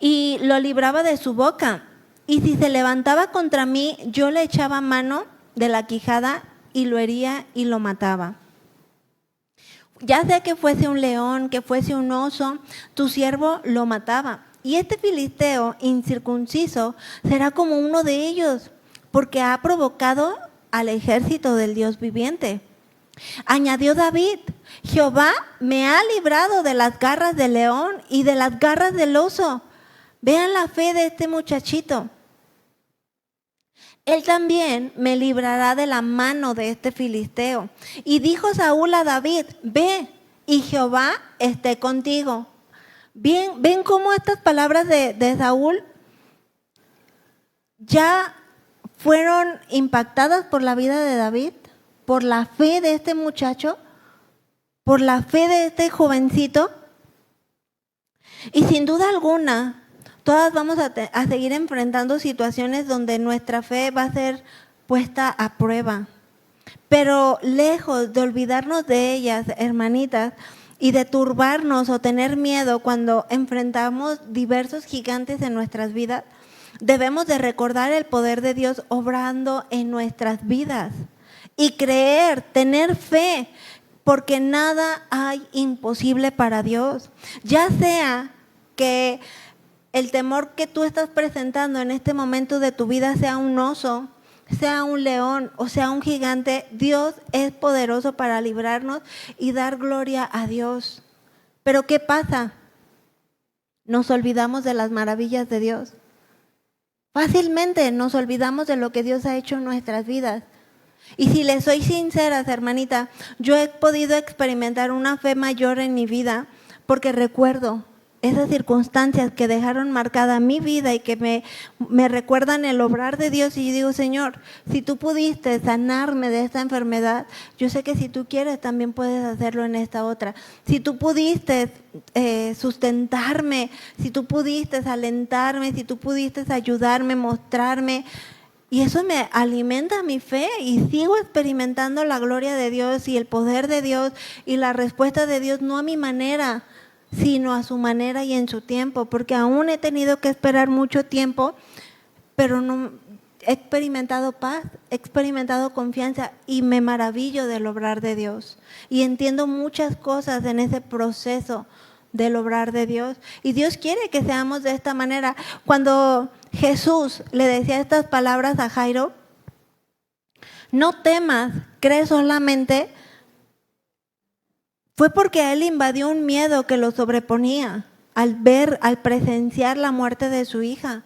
Y lo libraba de su boca. Y si se levantaba contra mí, yo le echaba mano de la quijada y lo hería y lo mataba. Ya sea que fuese un león, que fuese un oso, tu siervo lo mataba. Y este filisteo incircunciso será como uno de ellos, porque ha provocado al ejército del Dios viviente. Añadió David, Jehová me ha librado de las garras del león y de las garras del oso. Vean la fe de este muchachito. Él también me librará de la mano de este filisteo. Y dijo Saúl a David, ve y Jehová esté contigo. Bien, ven cómo estas palabras de Saúl ya fueron impactadas por la vida de David, por la fe de este muchacho, por la fe de este jovencito. Y sin duda alguna, todas vamos a seguir enfrentando situaciones donde nuestra fe va a ser puesta a prueba. Pero lejos de olvidarnos de ellas, hermanitas, y de turbarnos o tener miedo cuando enfrentamos diversos gigantes en nuestras vidas, debemos de recordar el poder de Dios obrando en nuestras vidas y creer, tener fe, porque nada hay imposible para Dios. Ya sea que el temor que tú estás presentando en este momento de tu vida sea un oso, sea un león o sea un gigante, Dios es poderoso para librarnos y dar gloria a Dios. Pero ¿qué pasa? Nos olvidamos de las maravillas de Dios. Fácilmente nos olvidamos de lo que Dios ha hecho en nuestras vidas. Y si les soy sincera, hermanita, yo he podido experimentar una fe mayor en mi vida porque recuerdo esas circunstancias que dejaron marcada mi vida y que me recuerdan el obrar de Dios. Y yo digo, Señor, si tú pudiste sanarme de esta enfermedad, yo sé que si tú quieres también puedes hacerlo en esta otra. Si tú pudiste sustentarme, si tú pudiste alentarme, si tú pudiste ayudarme, mostrarme. Y eso me alimenta mi fe y sigo experimentando la gloria de Dios y el poder de Dios y la respuesta de Dios, no a mi manera, sino a su manera y en su tiempo, porque aún he tenido que esperar mucho tiempo, pero no he experimentado paz, he experimentado confianza y me maravillo del obrar de Dios. Y entiendo muchas cosas en ese proceso del obrar de Dios. Y Dios quiere que seamos de esta manera. Cuando Jesús le decía estas palabras a Jairo, no temas, cree solamente, fue porque a él invadió un miedo que lo sobreponía al presenciar la muerte de su hija.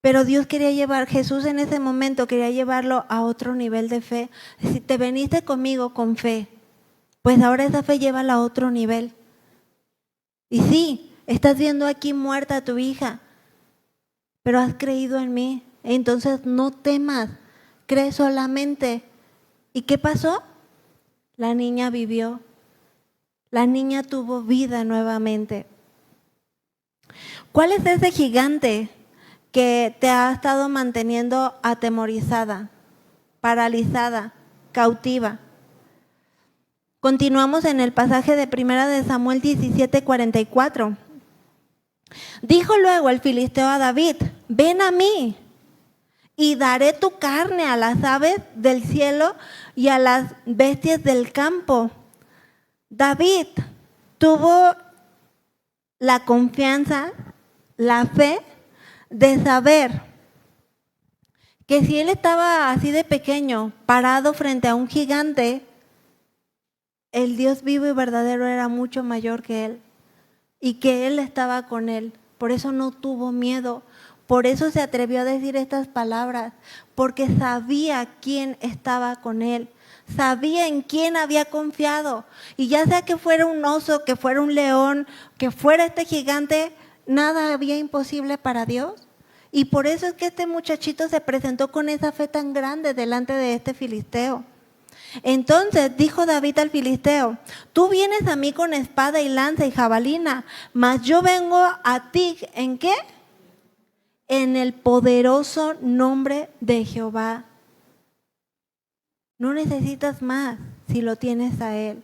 Pero Dios quería Jesús en ese momento quería llevarlo a otro nivel de fe. Si te veniste conmigo con fe, pues ahora esa fe llévala a otro nivel. Y sí, estás viendo aquí muerta a tu hija, pero has creído en mí. Entonces no temas, cree solamente. ¿Y qué pasó? La niña vivió. La niña tuvo vida nuevamente. ¿Cuál es ese gigante que te ha estado manteniendo atemorizada, paralizada, cautiva? Continuamos en el pasaje de 1 Samuel 17:44. Dijo luego el filisteo a David: ven a mí y daré tu carne a las aves del cielo y a las bestias del campo. David tuvo la confianza, la fe de saber que si él estaba así de pequeño, parado frente a un gigante, el Dios vivo y verdadero era mucho mayor que él y que él estaba con él. Por eso no tuvo miedo, por eso se atrevió a decir estas palabras, porque sabía quién estaba con él, sabía en quién había confiado. Y ya sea que fuera un oso, que fuera un león, que fuera este gigante, nada había imposible para Dios. Y por eso es que este muchachito se presentó con esa fe tan grande delante de este filisteo. Entonces dijo David al filisteo: tú vienes a mí con espada y lanza y jabalina, mas yo vengo a ti, ¿en qué? En el poderoso nombre de Jehová. No necesitas más si lo tienes a Él.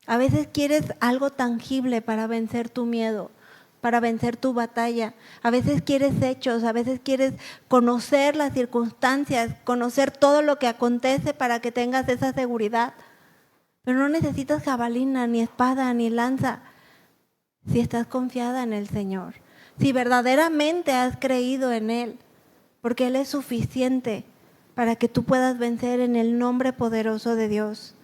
A veces quieres algo tangible para vencer tu miedo, para vencer tu batalla. A veces quieres hechos, a veces quieres conocer las circunstancias, conocer todo lo que acontece para que tengas esa seguridad. Pero no necesitas jabalina, ni espada, ni lanza, si estás confiada en el Señor. Si verdaderamente has creído en Él, porque Él es suficiente para que tú puedas vencer en el nombre poderoso de Dios.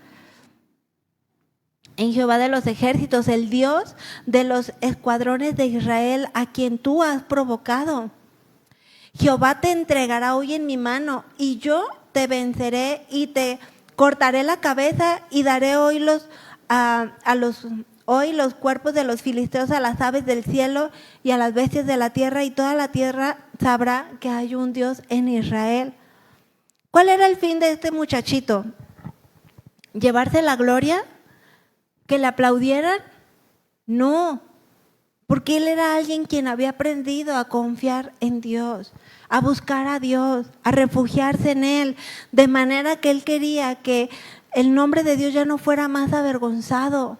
En Jehová de los ejércitos, el Dios de los escuadrones de Israel, a quien tú has provocado. Jehová te entregará hoy en mi mano, y yo te venceré y te cortaré la cabeza, y daré hoy los cuerpos de los filisteos a las aves del cielo y a las bestias de la tierra, y toda la tierra sabrá que hay un Dios en Israel. ¿Cuál era el fin de este muchachito? ¿Llevarse la gloria? ¿Que le aplaudieran? No, porque él era alguien quien había aprendido a confiar en Dios, a buscar a Dios, a refugiarse en Él, de manera que él quería que el nombre de Dios ya no fuera más avergonzado,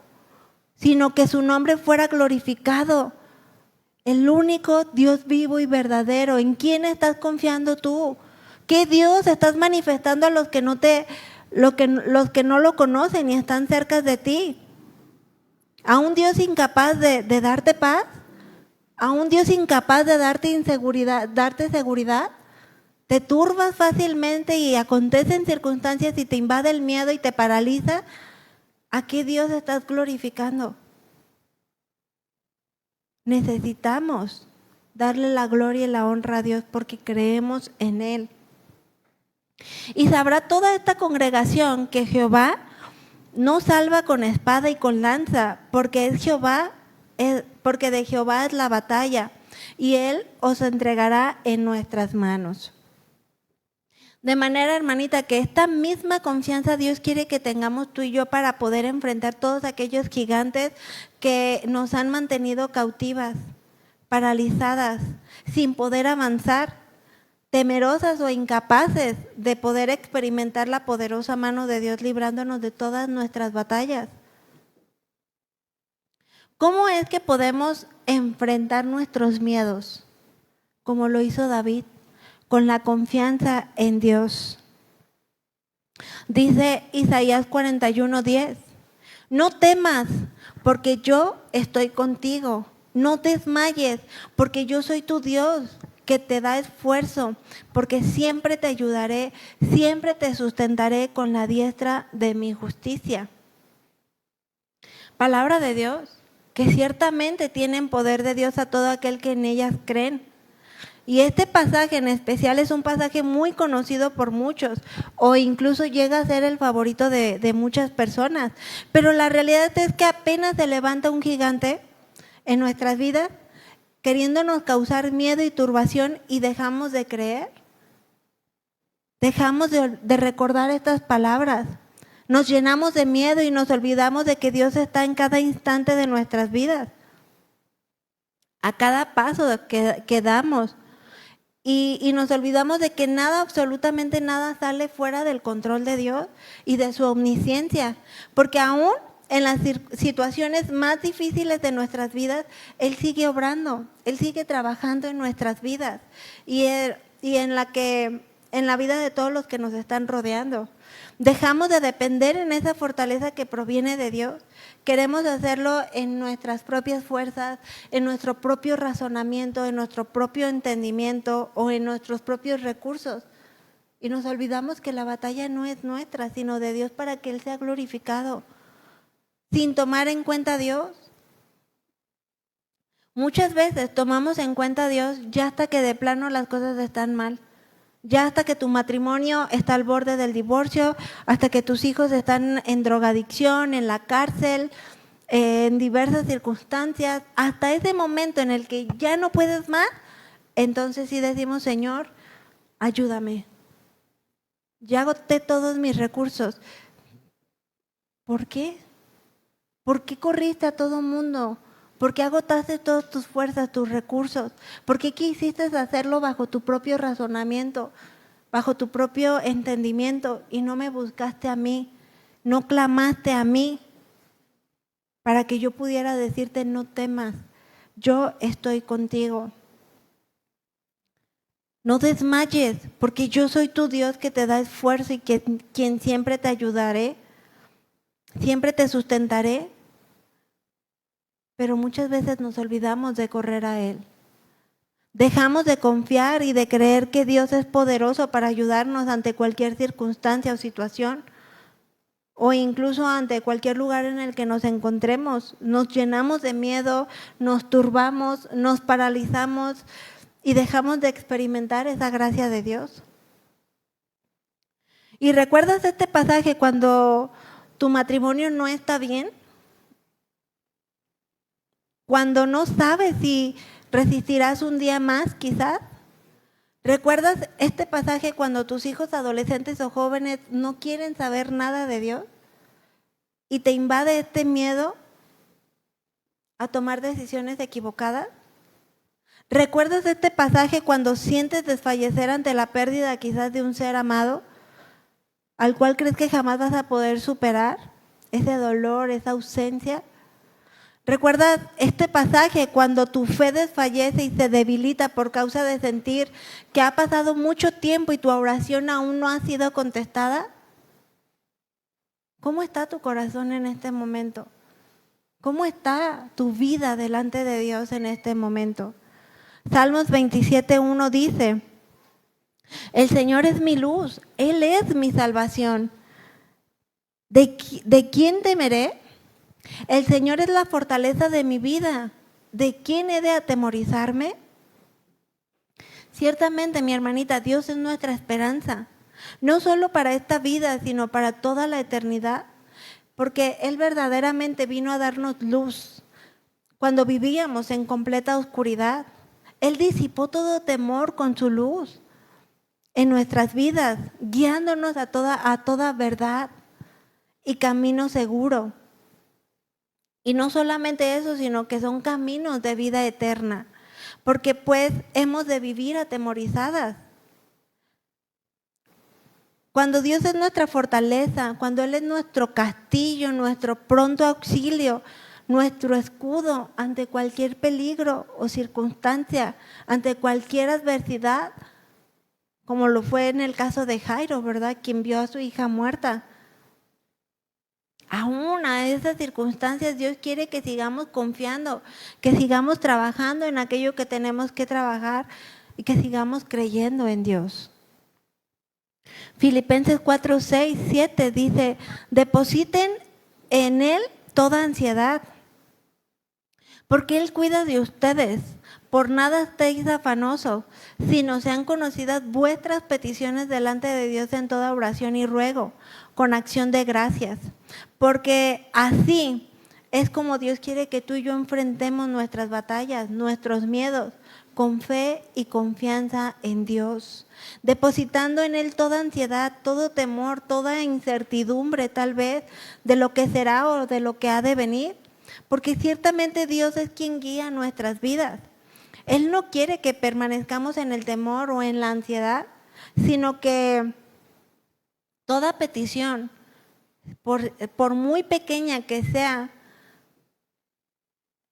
sino que su nombre fuera glorificado. El único Dios vivo y verdadero. ¿En quién estás confiando tú? ¿Qué Dios estás manifestando a los que no lo conocen y están cerca de ti? ¿A un Dios incapaz de darte paz? ¿A un Dios incapaz de darte seguridad? ¿Te turbas fácilmente y acontecen circunstancias y te invade el miedo y te paraliza? ¿A qué Dios estás glorificando? Necesitamos darle la gloria y la honra a Dios porque creemos en Él. Y sabrá toda esta congregación que Jehová no salva con espada y con lanza, porque de Jehová es la batalla, y Él os entregará en nuestras manos. De manera, hermanita, que esta misma confianza Dios quiere que tengamos tú y yo para poder enfrentar todos aquellos gigantes que nos han mantenido cautivas, paralizadas, sin poder avanzar, temerosas o incapaces de poder experimentar la poderosa mano de Dios librándonos de todas nuestras batallas. ¿Cómo es que podemos enfrentar nuestros miedos? Como lo hizo David, con la confianza en Dios. Dice Isaías 41:10, no temas, porque yo estoy contigo. No desmayes, porque yo soy tu Dios, que te da esfuerzo, porque siempre te ayudaré, siempre te sustentaré con la diestra de mi justicia. Palabra de Dios, que ciertamente tienen poder de Dios a todo aquel que en ellas creen. Y este pasaje en especial es un pasaje muy conocido por muchos, o incluso llega a ser el favorito de muchas personas. Pero la realidad es que apenas se levanta un gigante en nuestras vidas, queriéndonos causar miedo y turbación, y dejamos de creer. Dejamos de recordar estas palabras. Nos llenamos de miedo y nos olvidamos de que Dios está en cada instante de nuestras vidas, a cada paso que damos. Y nos olvidamos de que nada, absolutamente nada, sale fuera del control de Dios y de su omnisciencia. Porque aún en las situaciones más difíciles de nuestras vidas, Él sigue obrando, Él sigue trabajando en nuestras vidas y en la vida de todos los que nos están rodeando. Dejamos de depender en esa fortaleza que proviene de Dios. Queremos hacerlo en nuestras propias fuerzas, en nuestro propio razonamiento, en nuestro propio entendimiento o en nuestros propios recursos. Y nos olvidamos que la batalla no es nuestra, sino de Dios, para que Él sea glorificado. Sin tomar en cuenta a Dios. Muchas veces tomamos en cuenta a Dios ya hasta que de plano las cosas están mal. Ya hasta que tu matrimonio está al borde del divorcio, hasta que tus hijos están en drogadicción, en la cárcel, en diversas circunstancias, hasta ese momento en el que ya no puedes más, entonces sí decimos: Señor, ayúdame. Ya agoté todos mis recursos. ¿Por qué? ¿Por qué corriste a todo mundo? ¿Por qué agotaste todas tus fuerzas, tus recursos? ¿Por qué quisiste hacerlo bajo tu propio razonamiento, bajo tu propio entendimiento, y no me buscaste a mí, no clamaste a mí para que yo pudiera decirte: no temas, yo estoy contigo? No desmayes, porque yo soy tu Dios, que te da esfuerzo y quien siempre te ayudaré, siempre te sustentaré. Pero muchas veces nos olvidamos de correr a Él. Dejamos de confiar y de creer que Dios es poderoso para ayudarnos ante cualquier circunstancia o situación, o incluso ante cualquier lugar en el que nos encontremos. Nos llenamos de miedo, nos turbamos, nos paralizamos y dejamos de experimentar esa gracia de Dios. ¿Y recuerdas este pasaje cuando tu matrimonio no está bien? Cuando no sabes si resistirás un día más, quizás. ¿Recuerdas este pasaje cuando tus hijos adolescentes o jóvenes no quieren saber nada de Dios y te invade este miedo a tomar decisiones equivocadas? ¿Recuerdas este pasaje cuando sientes desfallecer ante la pérdida quizás de un ser amado, al cual crees que jamás vas a poder superar ese dolor, esa ausencia? ¿Recuerdas este pasaje cuando tu fe desfallece y se debilita por causa de sentir que ha pasado mucho tiempo y tu oración aún no ha sido contestada? ¿Cómo está tu corazón en este momento? ¿Cómo está tu vida delante de Dios en este momento? Salmos 27:1 dice: el Señor es mi luz, Él es mi salvación. ¿De quién temeré? El Señor es la fortaleza de mi vida. ¿De quién he de atemorizarme? Ciertamente, mi hermanita, Dios es nuestra esperanza, no solo para esta vida, sino para toda la eternidad, porque Él verdaderamente vino a darnos luz. Cuando vivíamos en completa oscuridad, Él disipó todo temor con su luz en nuestras vidas, guiándonos a toda verdad y camino seguro. Y no solamente eso, sino que son caminos de vida eterna, porque pues hemos de vivir atemorizadas. Cuando Dios es nuestra fortaleza, cuando Él es nuestro castillo, nuestro pronto auxilio, nuestro escudo ante cualquier peligro o circunstancia, ante cualquier adversidad, como lo fue en el caso de Jairo, ¿verdad?, quien vio a su hija muerta. Aún a esas circunstancias Dios quiere que sigamos confiando, que sigamos trabajando en aquello que tenemos que trabajar, y que sigamos creyendo en Dios. Filipenses 4, 6, 7 dice, depositen en Él toda ansiedad, porque Él cuida de ustedes. Por nada estéis afanosos, sino sean conocidas vuestras peticiones delante de Dios en toda oración y ruego, con acción de gracias. Porque así es como Dios quiere que tú y yo enfrentemos nuestras batallas, nuestros miedos, con fe y confianza en Dios, depositando en Él toda ansiedad, todo temor, toda incertidumbre tal vez de lo que será o de lo que ha de venir, porque ciertamente Dios es quien guía nuestras vidas. Él no quiere que permanezcamos en el temor o en la ansiedad, sino que toda petición, por muy pequeña que sea,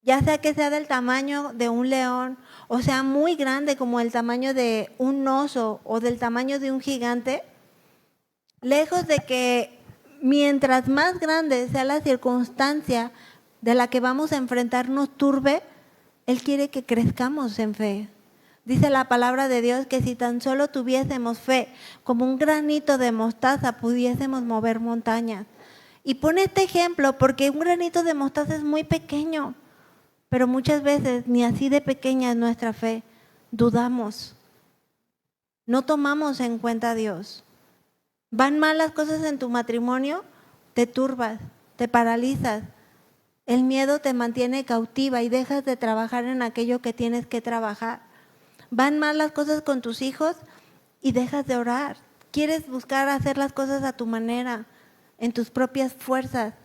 ya sea que sea del tamaño de un león, o sea muy grande como el tamaño de un oso o del tamaño de un gigante, lejos de que mientras más grande sea la circunstancia de la que vamos a enfrentarnos turbe, Él quiere que crezcamos en fe. Dice la palabra de Dios que si tan solo tuviésemos fe, como un granito de mostaza, pudiésemos mover montañas. Y pone este ejemplo porque un granito de mostaza es muy pequeño, pero muchas veces ni así de pequeña es nuestra fe. Dudamos, no tomamos en cuenta a Dios. Van mal las cosas en tu matrimonio, te turbas, te paralizas. El miedo te mantiene cautiva y dejas de trabajar en aquello que tienes que trabajar. Van mal las cosas con tus hijos y dejas de orar. Quieres buscar hacer las cosas a tu manera, en tus propias fuerzas.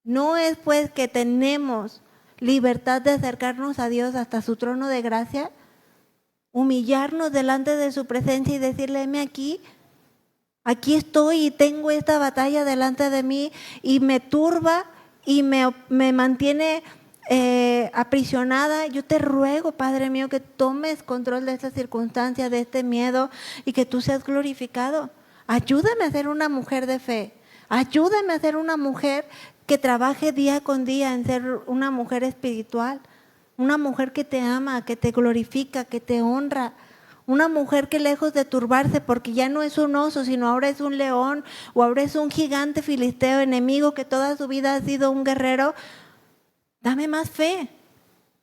No es pues que tenemos libertad de acercarnos a Dios hasta su trono de gracia, humillarnos delante de su presencia y decirle, heme aquí estoy y tengo esta batalla delante de mí y me turba y me mantiene aprisionada. Yo te ruego, Padre mío, que tomes control de esta circunstancia, de este miedo y que tú seas glorificado. Ayúdame a ser una mujer de fe. Ayúdame a ser una mujer que trabaje día con día en ser una mujer espiritual, una mujer que te ama, que te glorifica, que te honra. Una mujer que lejos de turbarse porque ya no es un oso, sino ahora es un león o ahora es un gigante filisteo enemigo que toda su vida ha sido un guerrero, dame más fe.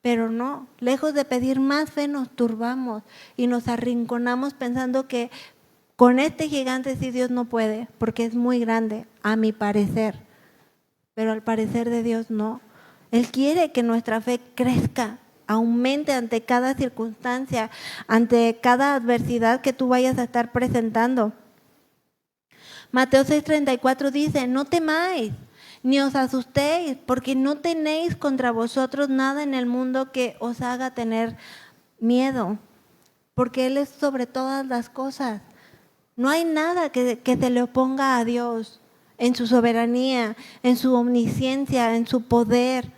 Pero no, lejos de pedir más fe nos turbamos y nos arrinconamos pensando que con este gigante sí Dios no puede porque es muy grande, a mi parecer. Pero al parecer de Dios no. Él quiere que nuestra fe crezca, aumente ante cada circunstancia, ante cada adversidad que tú vayas a estar presentando. Mateo 6:34 dice, no temáis, ni os asustéis, porque no tenéis contra vosotros nada en el mundo que os haga tener miedo, porque Él es sobre todas las cosas. No hay nada que se le oponga a Dios en su soberanía, en su omnisciencia, en su poder.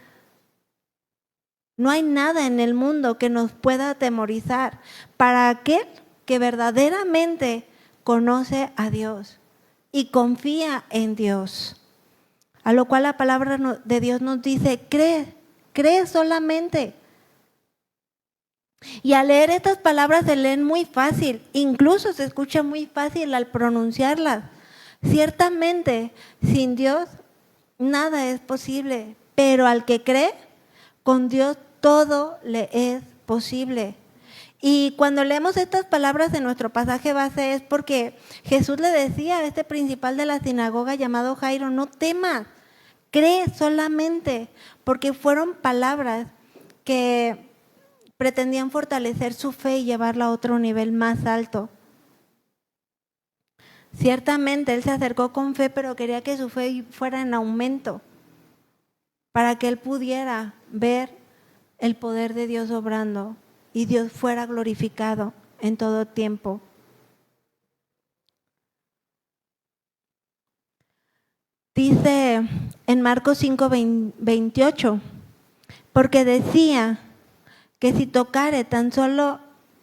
No hay nada en el mundo que nos pueda atemorizar para aquel que verdaderamente conoce a Dios y confía en Dios. A lo cual la palabra de Dios nos dice, cree solamente. Y al leer estas palabras se leen muy fácil, incluso se escucha muy fácil al pronunciarlas. Ciertamente, sin Dios nada es posible, pero al que cree, con Dios todo le es posible. Y cuando leemos estas palabras en nuestro pasaje base es porque Jesús le decía a este principal de la sinagoga llamado Jairo, no temas, cree solamente, porque fueron palabras que pretendían fortalecer su fe y llevarla a otro nivel más alto. Ciertamente él se acercó con fe, pero quería que su fe fuera en aumento, para que él pudiera ver el poder de Dios obrando y Dios fuera glorificado en todo tiempo. Dice en Marcos 5:28, porque decía que si tocare tan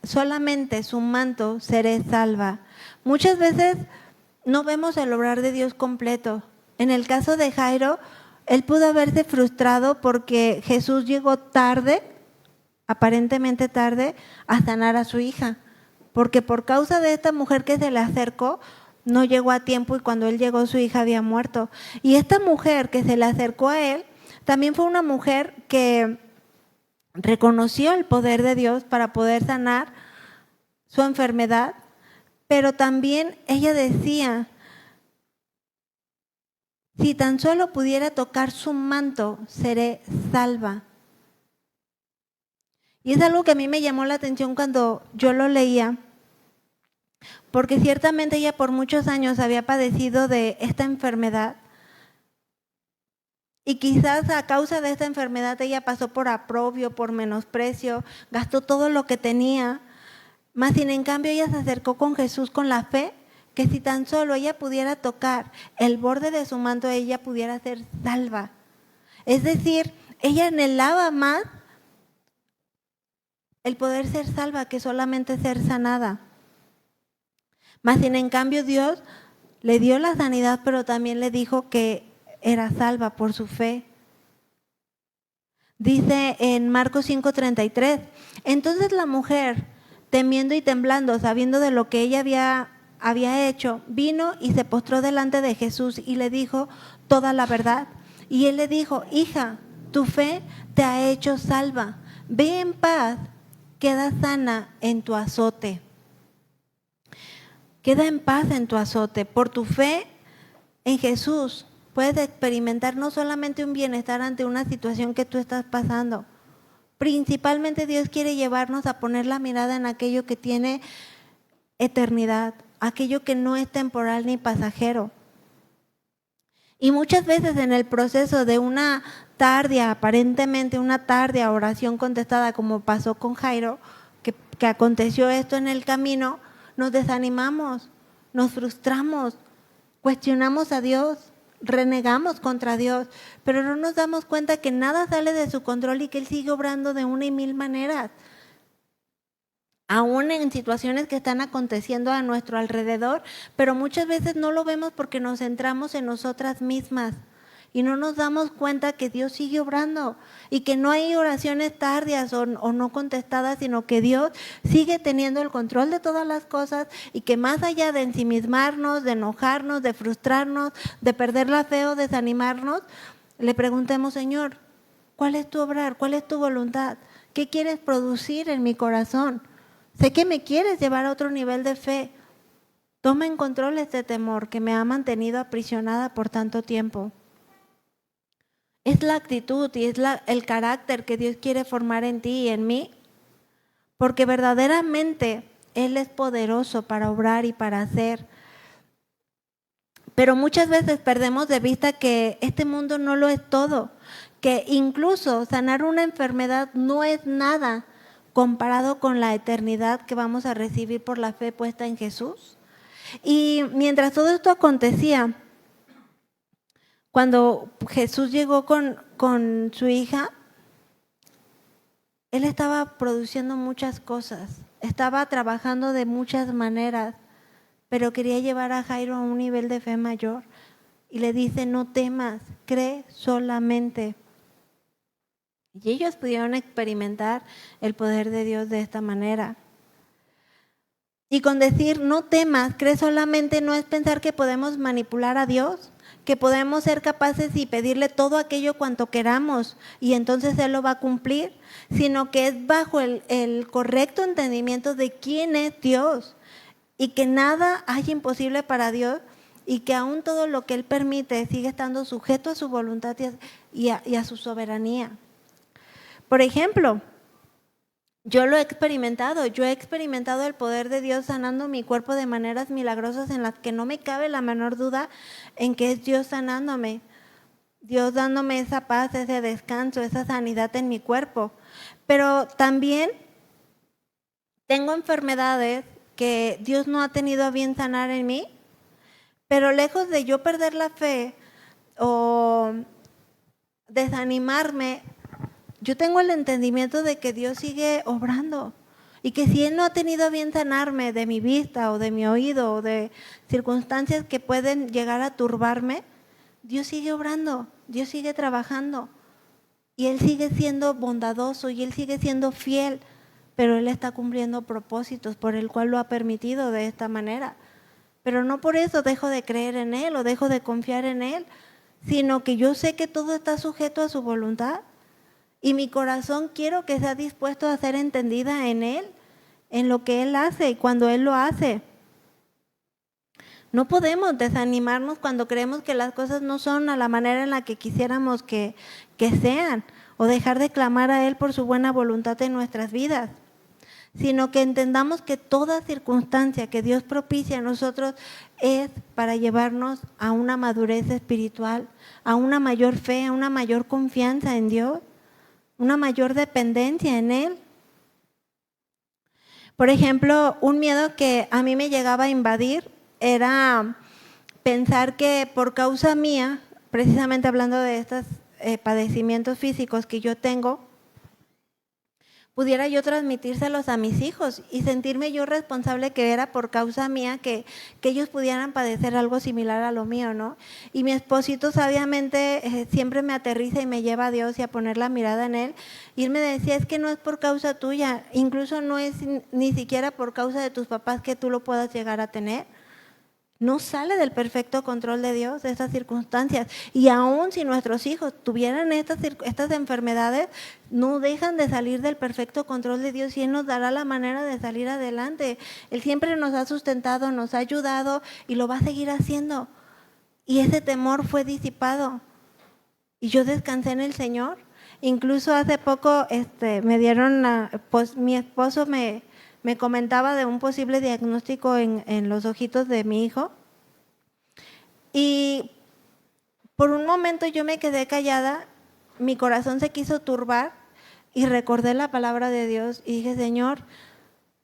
solamente su manto, seré salva. Muchas veces no vemos el obrar de Dios completo. En el caso de Jairo, él pudo haberse frustrado porque Jesús llegó tarde aparentemente tarde, a sanar a su hija, porque por causa de esta mujer que se le acercó, no llegó a tiempo y cuando él llegó su hija había muerto. Y esta mujer que se le acercó a él, también fue una mujer que reconoció el poder de Dios para poder sanar su enfermedad, pero también ella decía, si tan solo pudiera tocar su manto, seré salva. Y es algo que a mí me llamó la atención cuando yo lo leía, porque ciertamente ella por muchos años había padecido de esta enfermedad y quizás a causa de esta enfermedad ella pasó por aprobio, por menosprecio, gastó todo lo que tenía, mas sin en cambio ella se acercó con Jesús con la fe que si tan solo ella pudiera tocar el borde de su manto, ella pudiera ser salva. Es decir, ella anhelaba más el poder ser salva que solamente ser sanada. Mas sin en cambio Dios le dio la sanidad, pero también le dijo que era salva por su fe. Dice en Marcos 5:33, entonces la mujer, temiendo y temblando, sabiendo de lo que ella había hecho, vino y se postró delante de Jesús y le dijo toda la verdad. Y él le dijo, hija, tu fe te ha hecho salva, ve en paz, queda sana en tu azote. Queda en paz en tu azote. Por tu fe en Jesús puedes experimentar no solamente un bienestar ante una situación que tú estás pasando. Principalmente Dios quiere llevarnos a poner la mirada en aquello que tiene eternidad, aquello que no es temporal ni pasajero. Y muchas veces en el proceso de una tardía, aparentemente una tardía oración contestada, como pasó con Jairo, que aconteció esto en el camino, nos desanimamos, nos frustramos, cuestionamos a Dios, renegamos contra Dios, pero no nos damos cuenta que nada sale de su control y que Él sigue obrando de una y mil maneras. Aún en situaciones que están aconteciendo a nuestro alrededor, pero muchas veces no lo vemos porque nos centramos en nosotras mismas y no nos damos cuenta que Dios sigue obrando y que no hay oraciones tardías o no contestadas, sino que Dios sigue teniendo el control de todas las cosas y que más allá de ensimismarnos, de enojarnos, de frustrarnos, de perder la fe o desanimarnos, le preguntemos, Señor, ¿cuál es tu obrar? ¿Cuál es tu voluntad? ¿Qué quieres producir en mi corazón? Sé que me quieres llevar a otro nivel de fe. Toma en control este temor que me ha mantenido aprisionada por tanto tiempo. Es la actitud y es el carácter que Dios quiere formar en ti y en mí, porque verdaderamente Él es poderoso para obrar y para hacer. Pero muchas veces perdemos de vista que este mundo no lo es todo, que incluso sanar una enfermedad no es nada comparado con la eternidad que vamos a recibir por la fe puesta en Jesús. Y mientras todo esto acontecía, cuando Jesús llegó con su hija, Él estaba produciendo muchas cosas, estaba trabajando de muchas maneras, pero quería llevar a Jairo a un nivel de fe mayor. Y le dice, no temas, cree solamente. Y ellos pudieron experimentar el poder de Dios de esta manera. Y con decir no temas, cree solamente, no es pensar que podemos manipular a Dios, que podemos ser capaces y pedirle todo aquello cuanto queramos y entonces Él lo va a cumplir, sino que es bajo el correcto entendimiento de quién es Dios y que nada hay imposible para Dios y que aún todo lo que Él permite sigue estando sujeto a su voluntad y a su soberanía. Por ejemplo, yo he experimentado el poder de Dios sanando mi cuerpo de maneras milagrosas en las que no me cabe la menor duda en que es Dios sanándome, Dios dándome esa paz, ese descanso, esa sanidad en mi cuerpo. Pero también tengo enfermedades que Dios no ha tenido a bien sanar en mí, pero lejos de yo perder la fe o desanimarme, yo tengo el entendimiento de que Dios sigue obrando y que si Él no ha tenido bien sanarme de mi vista o de mi oído o de circunstancias que pueden llegar a turbarme, Dios sigue obrando, Dios sigue trabajando. y Él sigue siendo bondadoso y Él sigue siendo fiel, pero Él está cumpliendo propósitos por el cual lo ha permitido de esta manera. Pero no por eso dejo de creer en Él o dejo de confiar en Él, sino que yo sé que todo está sujeto a su voluntad y mi corazón quiero que sea dispuesto a ser entendida en Él, en lo que Él hace y cuando Él lo hace. No podemos desanimarnos cuando creemos que las cosas no son a la manera en la que quisiéramos que sean, o dejar de clamar a Él por su buena voluntad en nuestras vidas, sino que entendamos que toda circunstancia que Dios propicia a nosotros es para llevarnos a una madurez espiritual, a una mayor fe, a una mayor confianza en Dios, una mayor dependencia en Él. Por ejemplo, un miedo que a mí me llegaba a invadir era pensar que por causa mía, precisamente hablando de estos padecimientos físicos que yo tengo, pudiera yo transmitírselos a mis hijos y sentirme yo responsable que era por causa mía que ellos pudieran padecer algo similar a lo mío, ¿no? Y mi esposito sabiamente siempre me aterriza y me lleva a Dios y a poner la mirada en Él. Y él me decía, es que no es por causa tuya, incluso no es ni siquiera por causa de tus papás que tú lo puedas llegar a tener. No sale del perfecto control de Dios de esas circunstancias. Y aún si nuestros hijos tuvieran estas enfermedades, no dejan de salir del perfecto control de Dios y Él nos dará la manera de salir adelante. Él siempre nos ha sustentado, nos ha ayudado y lo va a seguir haciendo. Y ese temor fue disipado. Y yo descansé en el Señor. Incluso hace poco me dieron, pues mi esposo me comentaba de un posible diagnóstico en los ojitos de mi hijo y por un momento yo me quedé callada, mi corazón se quiso turbar y recordé la palabra de Dios y dije, Señor,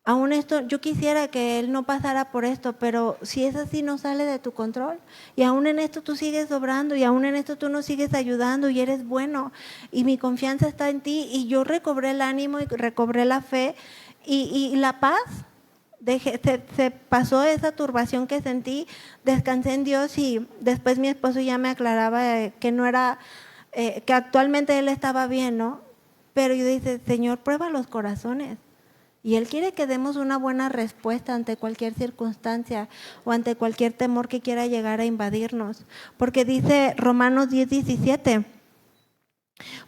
aún esto, yo quisiera que él no pasara por esto, pero si es así no sale de tu control y aún en esto tú sigues obrando y aún en esto tú nos sigues ayudando y eres bueno y mi confianza está en ti y yo recobré el ánimo y recobré la fe. Y la paz, se pasó esa turbación que sentí, descansé en Dios y después mi esposo ya me aclaraba que no era, que actualmente él estaba bien, ¿no? Pero yo dije, Señor, prueba los corazones. Y Él quiere que demos una buena respuesta ante cualquier circunstancia o ante cualquier temor que quiera llegar a invadirnos. Porque dice Romanos 10:17,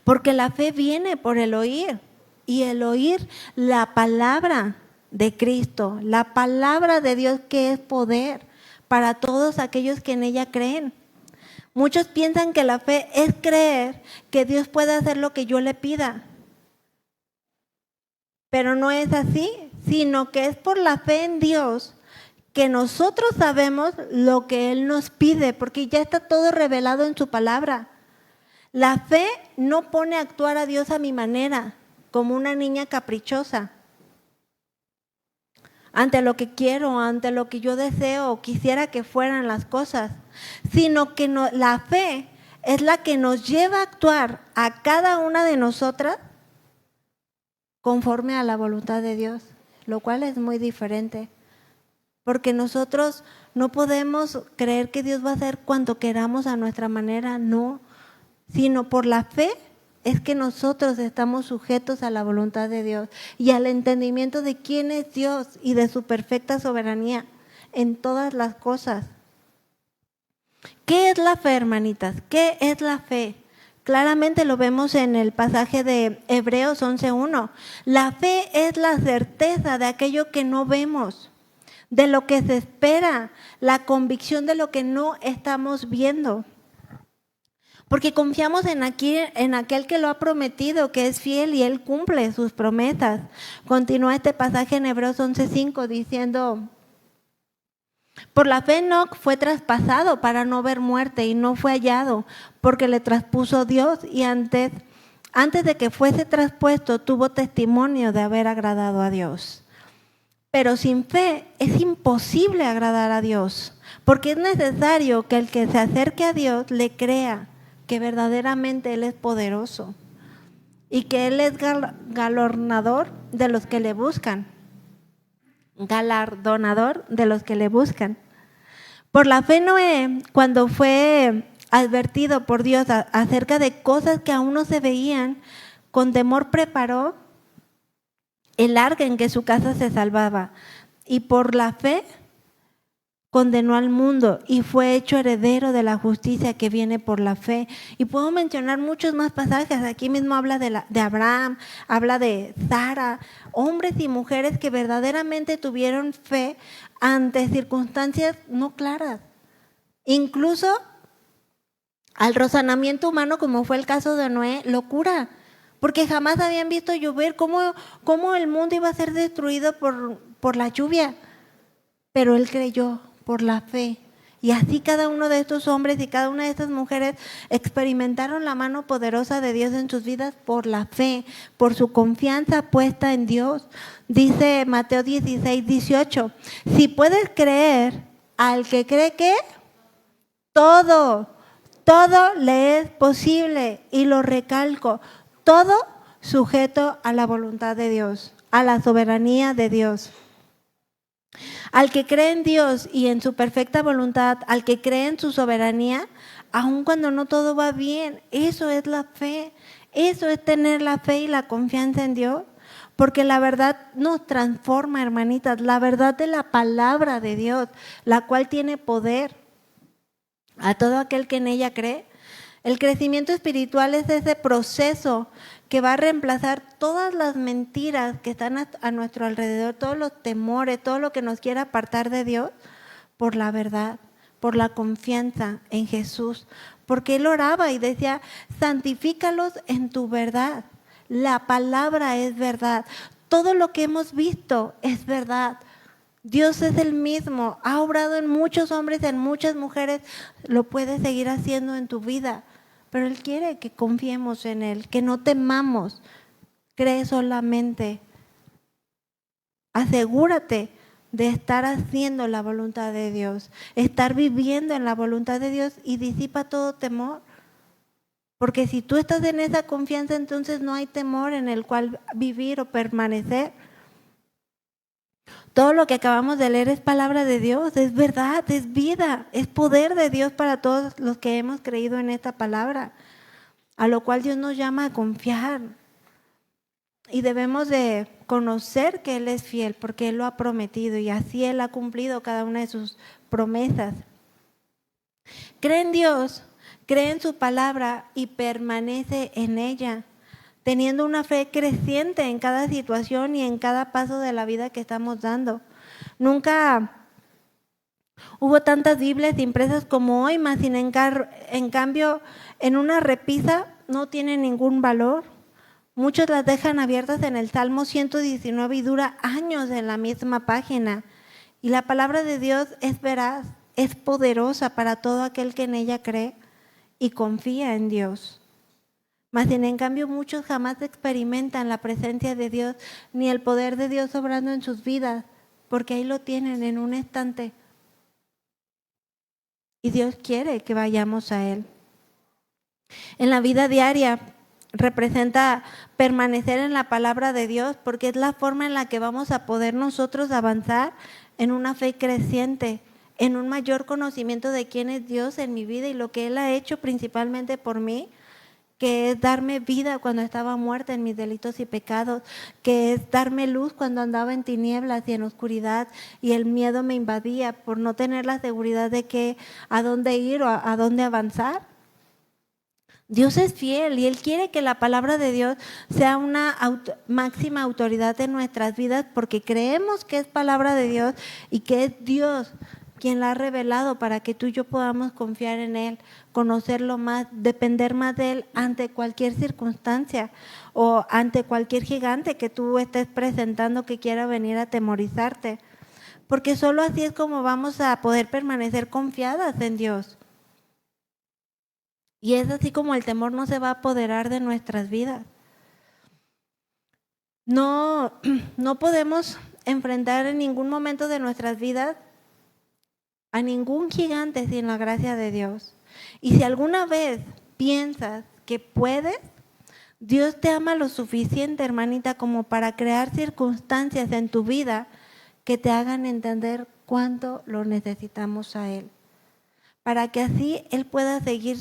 porque la fe viene por el oír. Y el oír la palabra de Cristo, la palabra de Dios que es poder para todos aquellos que en ella creen. Muchos piensan que la fe es creer que Dios puede hacer lo que yo le pida. Pero no es así, sino que es por la fe en Dios que nosotros sabemos lo que Él nos pide, porque ya está todo revelado en su palabra. La fe no pone a actuar a Dios a mi manera, como una niña caprichosa, ante lo que quiero, ante lo que yo deseo o quisiera que fueran las cosas, sino que la fe es la que nos lleva a actuar a cada una de nosotras conforme a la voluntad de Dios, lo cual es muy diferente, porque nosotros no podemos creer que Dios va a hacer cuanto queramos a nuestra manera, no, sino por la fe es que nosotros estamos sujetos a la voluntad de Dios y al entendimiento de quién es Dios y de su perfecta soberanía en todas las cosas. ¿Qué es la fe, hermanitas? ¿Qué es la fe? Claramente lo vemos en el pasaje de Hebreos 11:1. La fe es la certeza de aquello que no vemos, de lo que se espera, la convicción de lo que no estamos viendo. Porque confiamos en aquel que lo ha prometido, que es fiel y Él cumple sus promesas. Continúa este pasaje en Hebreos 11:5 diciendo, por la fe Enoc fue traspasado para no ver muerte y no fue hallado porque le traspuso Dios y antes de que fuese traspuesto tuvo testimonio de haber agradado a Dios. Pero sin fe es imposible agradar a Dios, porque es necesario que el que se acerque a Dios le crea que verdaderamente Él es poderoso y que Él es galardonador de los que le buscan. Galardonador de los que le buscan. Por la fe Noé, cuando fue advertido por Dios acerca de cosas que aún no se veían, con temor preparó el arca en que su casa se salvaba, y por la fe condenó al mundo y fue hecho heredero de la justicia que viene por la fe. Y puedo mencionar muchos más pasajes. Aquí mismo habla de Abraham, habla de Sara, hombres y mujeres que verdaderamente tuvieron fe ante circunstancias no claras. Incluso al razonamiento humano, como fue el caso de Noé, locura, porque jamás habían visto llover, cómo el mundo iba a ser destruido por la lluvia. Pero él creyó por la fe. Y así cada uno de estos hombres y cada una de estas mujeres experimentaron la mano poderosa de Dios en sus vidas por la fe, por su confianza puesta en Dios. Dice Mateo 16:18, si puedes creer, al que cree que todo le es posible. Y lo recalco, todo sujeto a la voluntad de Dios, a la soberanía de Dios. Al que cree en Dios y en su perfecta voluntad, al que cree en su soberanía, aun cuando no todo va bien, eso es la fe, eso es tener la fe y la confianza en Dios, porque la verdad nos transforma, hermanitas, la verdad de la palabra de Dios, la cual tiene poder a todo aquel que en ella cree. El crecimiento espiritual es ese proceso que va a reemplazar todas las mentiras que están a nuestro alrededor, todos los temores, todo lo que nos quiera apartar de Dios, por la verdad, por la confianza en Jesús. Porque Él oraba y decía, santifícalos en tu verdad. La palabra es verdad. Todo lo que hemos visto es verdad. Dios es el mismo, ha obrado en muchos hombres, en muchas mujeres, lo puede seguir haciendo en tu vida. Pero Él quiere que confiemos en Él, que no temamos. Cree solamente. Asegúrate de estar haciendo la voluntad de Dios, estar viviendo en la voluntad de Dios y disipa todo temor. Porque si tú estás en esa confianza, entonces no hay temor en el cual vivir o permanecer. Todo lo que acabamos de leer es palabra de Dios, es verdad, es vida, es poder de Dios para todos los que hemos creído en esta palabra, a lo cual Dios nos llama a confiar. Y debemos de conocer que Él es fiel porque Él lo ha prometido y así Él ha cumplido cada una de sus promesas. Cree en Dios, cree en su palabra y permanece en ella, teniendo una fe creciente en cada situación y en cada paso de la vida que estamos dando. Nunca hubo tantas Biblias impresas como hoy, más en cambio en una repisa no tiene ningún valor. Muchos las dejan abiertas en el Salmo 119 y dura años en la misma página. Y la palabra de Dios es veraz, es poderosa para todo aquel que en ella cree y confía en Dios. Mas en cambio muchos jamás experimentan la presencia de Dios ni el poder de Dios obrando en sus vidas, porque ahí lo tienen en un instante. Y Dios quiere que vayamos a Él. En la vida diaria representa permanecer en la palabra de Dios, porque es la forma en la que vamos a poder nosotros avanzar en una fe creciente, en un mayor conocimiento de quién es Dios en mi vida y lo que Él ha hecho principalmente por mí, que es darme vida cuando estaba muerta en mis delitos y pecados, que es darme luz cuando andaba en tinieblas y en oscuridad y el miedo me invadía por no tener la seguridad de a dónde ir o a dónde avanzar. Dios es fiel y Él quiere que la palabra de Dios sea una máxima autoridad en nuestras vidas porque creemos que es palabra de Dios y que es Dios quien la ha revelado para que tú y yo podamos confiar en Él, conocerlo más, depender más de Él ante cualquier circunstancia o ante cualquier gigante que tú estés presentando que quiera venir a atemorizarte. Porque solo así es como vamos a poder permanecer confiadas en Dios. Y es así como el temor no se va a apoderar de nuestras vidas. No podemos enfrentar en ningún momento de nuestras vidas a ningún gigante sin la gracia de Dios. Y si alguna vez piensas que puedes, Dios te ama lo suficiente, hermanita, como para crear circunstancias en tu vida que te hagan entender cuánto lo necesitamos a Él. para que así Él pueda seguir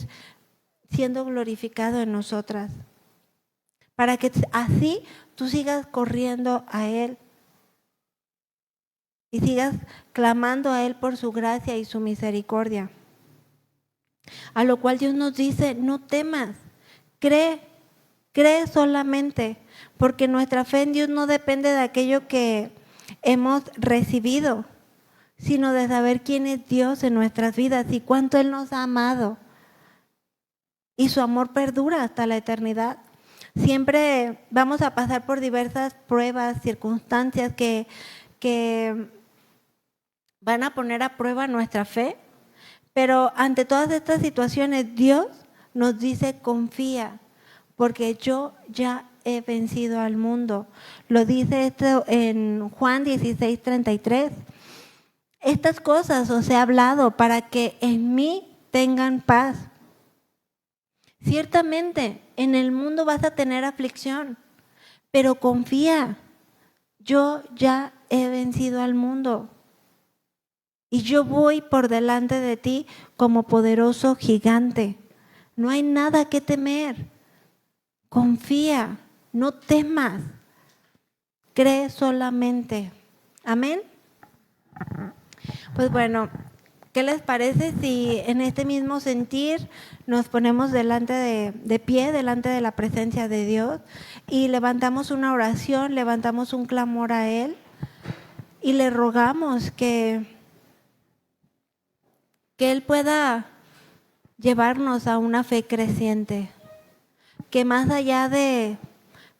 siendo glorificado en nosotras, para que así tú sigas corriendo a Él y sigas clamando a Él por su gracia y su misericordia. A lo cual Dios nos dice, no temas, cree solamente, porque nuestra fe en Dios no depende de aquello que hemos recibido, sino de saber quién es Dios en nuestras vidas y cuánto Él nos ha amado. Y su amor perdura hasta la eternidad. Siempre vamos a pasar por diversas pruebas, circunstancias que van a poner a prueba nuestra fe, pero ante todas estas situaciones Dios nos dice confía, porque yo ya he vencido al mundo. Lo dice esto en Juan 16:33. Estas cosas os he hablado para que en mí tengan paz. Ciertamente en el mundo vas a tener aflicción, pero confía, yo ya he vencido al mundo y yo voy por delante de ti como poderoso gigante. No hay nada que temer. Confía, no temas, cree solamente. Amén. Pues bueno, ¿qué les parece si en este mismo sentir nos ponemos de pie, delante de la presencia de Dios y levantamos una oración, levantamos un clamor a Él y le rogamos que Él pueda llevarnos a una fe creciente, que más allá de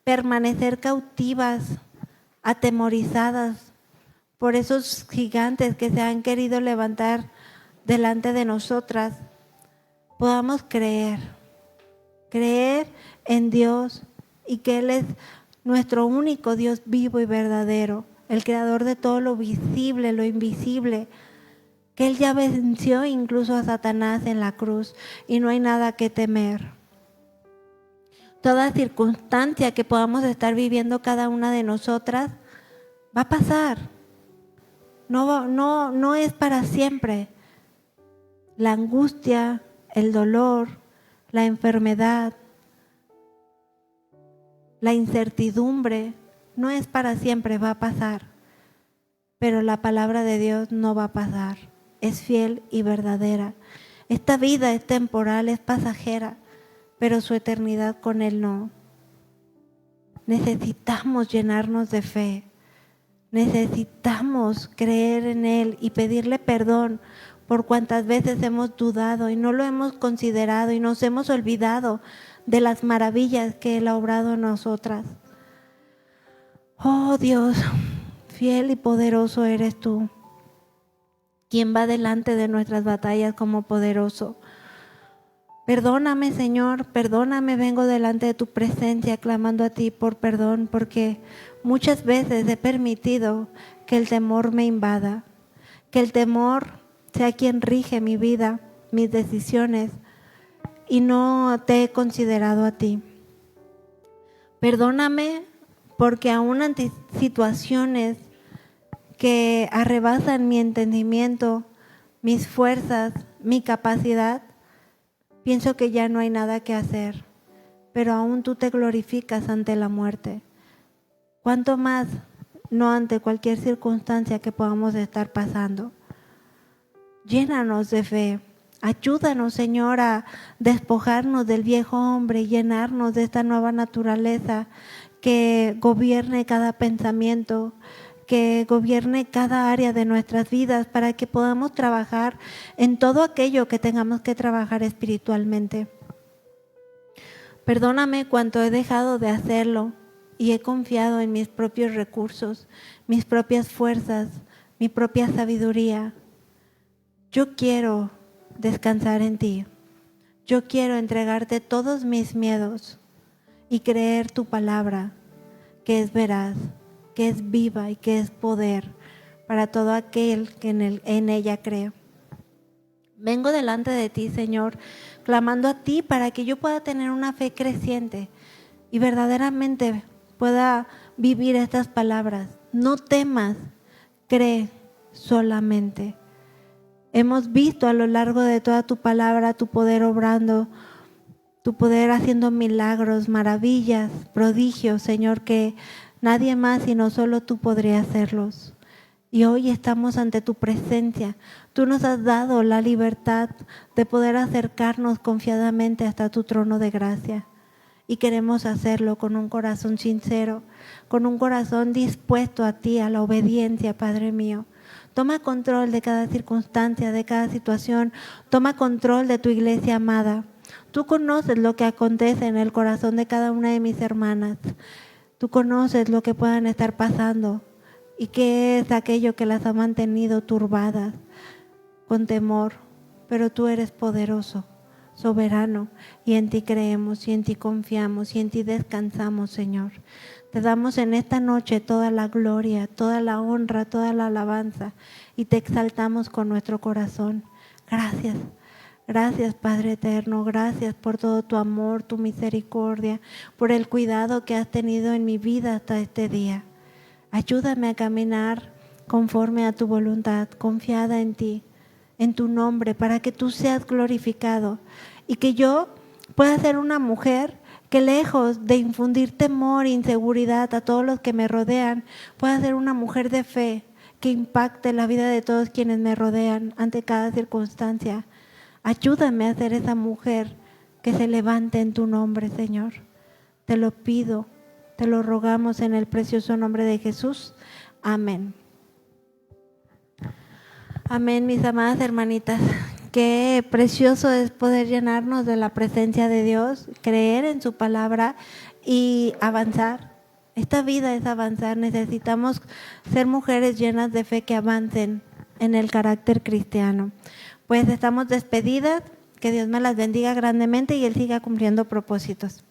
permanecer cautivas, atemorizadas por esos gigantes que se han querido levantar delante de nosotras, podamos creer en Dios y que Él es nuestro único Dios vivo y verdadero, el creador de todo lo visible, lo invisible, que Él ya venció incluso a Satanás en la cruz y no hay nada que temer. Toda circunstancia que podamos estar viviendo cada una de nosotras va a pasar. No es para siempre. La angustia, el dolor, la enfermedad, la incertidumbre, no es para siempre, va a pasar. Pero la palabra de Dios no va a pasar. Es fiel y verdadera. Esta vida es temporal, es pasajera, pero su eternidad con Él no. Necesitamos llenarnos de fe. Necesitamos creer en Él y pedirle perdón por cuantas veces hemos dudado y no lo hemos considerado y nos hemos olvidado de las maravillas que Él ha obrado en nosotras. Oh Dios, fiel y poderoso eres tú, quien va delante de nuestras batallas como poderoso. Perdóname, Señor, perdóname, vengo delante de tu presencia clamando a ti por perdón, porque muchas veces he permitido que el temor me invada, que el temor sea quien rige mi vida, mis decisiones, y no te he considerado a ti. Perdóname porque aún ante situaciones que arrebasan mi entendimiento, mis fuerzas, mi capacidad, pienso que ya no hay nada que hacer, pero aún tú te glorificas ante la muerte. ¿Cuánto más no ante cualquier circunstancia que podamos estar pasando? Llénanos de fe. Ayúdanos, Señor, a despojarnos del viejo hombre y llenarnos de esta nueva naturaleza que gobierne cada pensamiento, que gobierne cada área de nuestras vidas para que podamos trabajar en todo aquello que tengamos que trabajar espiritualmente. Perdóname cuanto he dejado de hacerlo y he confiado en mis propios recursos, mis propias fuerzas, mi propia sabiduría. Yo quiero descansar en ti. Yo quiero entregarte todos mis miedos y creer tu palabra, que es veraz, que es viva y que es poder para todo aquel que en ella cree. Vengo delante de ti, Señor, clamando a ti para que yo pueda tener una fe creciente y verdaderamente pueda vivir estas palabras. No temas, cree solamente. Hemos visto a lo largo de toda tu palabra tu poder obrando, tu poder haciendo milagros, maravillas, prodigios, Señor, que nadie más sino solo tú podría hacerlos. Y hoy estamos ante tu presencia. Tú nos has dado la libertad de poder acercarnos confiadamente hasta tu trono de gracia. Y queremos hacerlo con un corazón sincero, con un corazón dispuesto a ti, a la obediencia, Padre mío. Toma control de cada circunstancia, de cada situación. Toma control de tu iglesia amada. Tú conoces lo que acontece en el corazón de cada una de mis hermanas. Tú conoces lo que puedan estar pasando y qué es aquello que las ha mantenido turbadas, con temor. Pero tú eres poderoso, soberano, y en ti creemos, y en ti confiamos, y en ti descansamos, Señor. Te damos en esta noche toda la gloria, toda la honra, toda la alabanza, y te exaltamos con nuestro corazón. Gracias. Gracias, Padre eterno, gracias por todo tu amor, tu misericordia, por el cuidado que has tenido en mi vida hasta este día. Ayúdame a caminar conforme a tu voluntad, confiada en ti, en tu nombre, para que tú seas glorificado y que yo pueda ser una mujer que lejos de infundir temor e inseguridad a todos los que me rodean, pueda ser una mujer de fe que impacte la vida de todos quienes me rodean ante cada circunstancia. Ayúdame a ser esa mujer que se levante en tu nombre, Señor. Te lo pido, te lo rogamos en el precioso nombre de Jesús. Amén. Amén, mis amadas hermanitas. Qué precioso es poder llenarnos de la presencia de Dios, creer en su palabra y avanzar. Esta vida es avanzar. Necesitamos ser mujeres llenas de fe que avancen en el carácter cristiano. Pues estamos despedidas, que Dios me las bendiga grandemente y Él siga cumpliendo propósitos.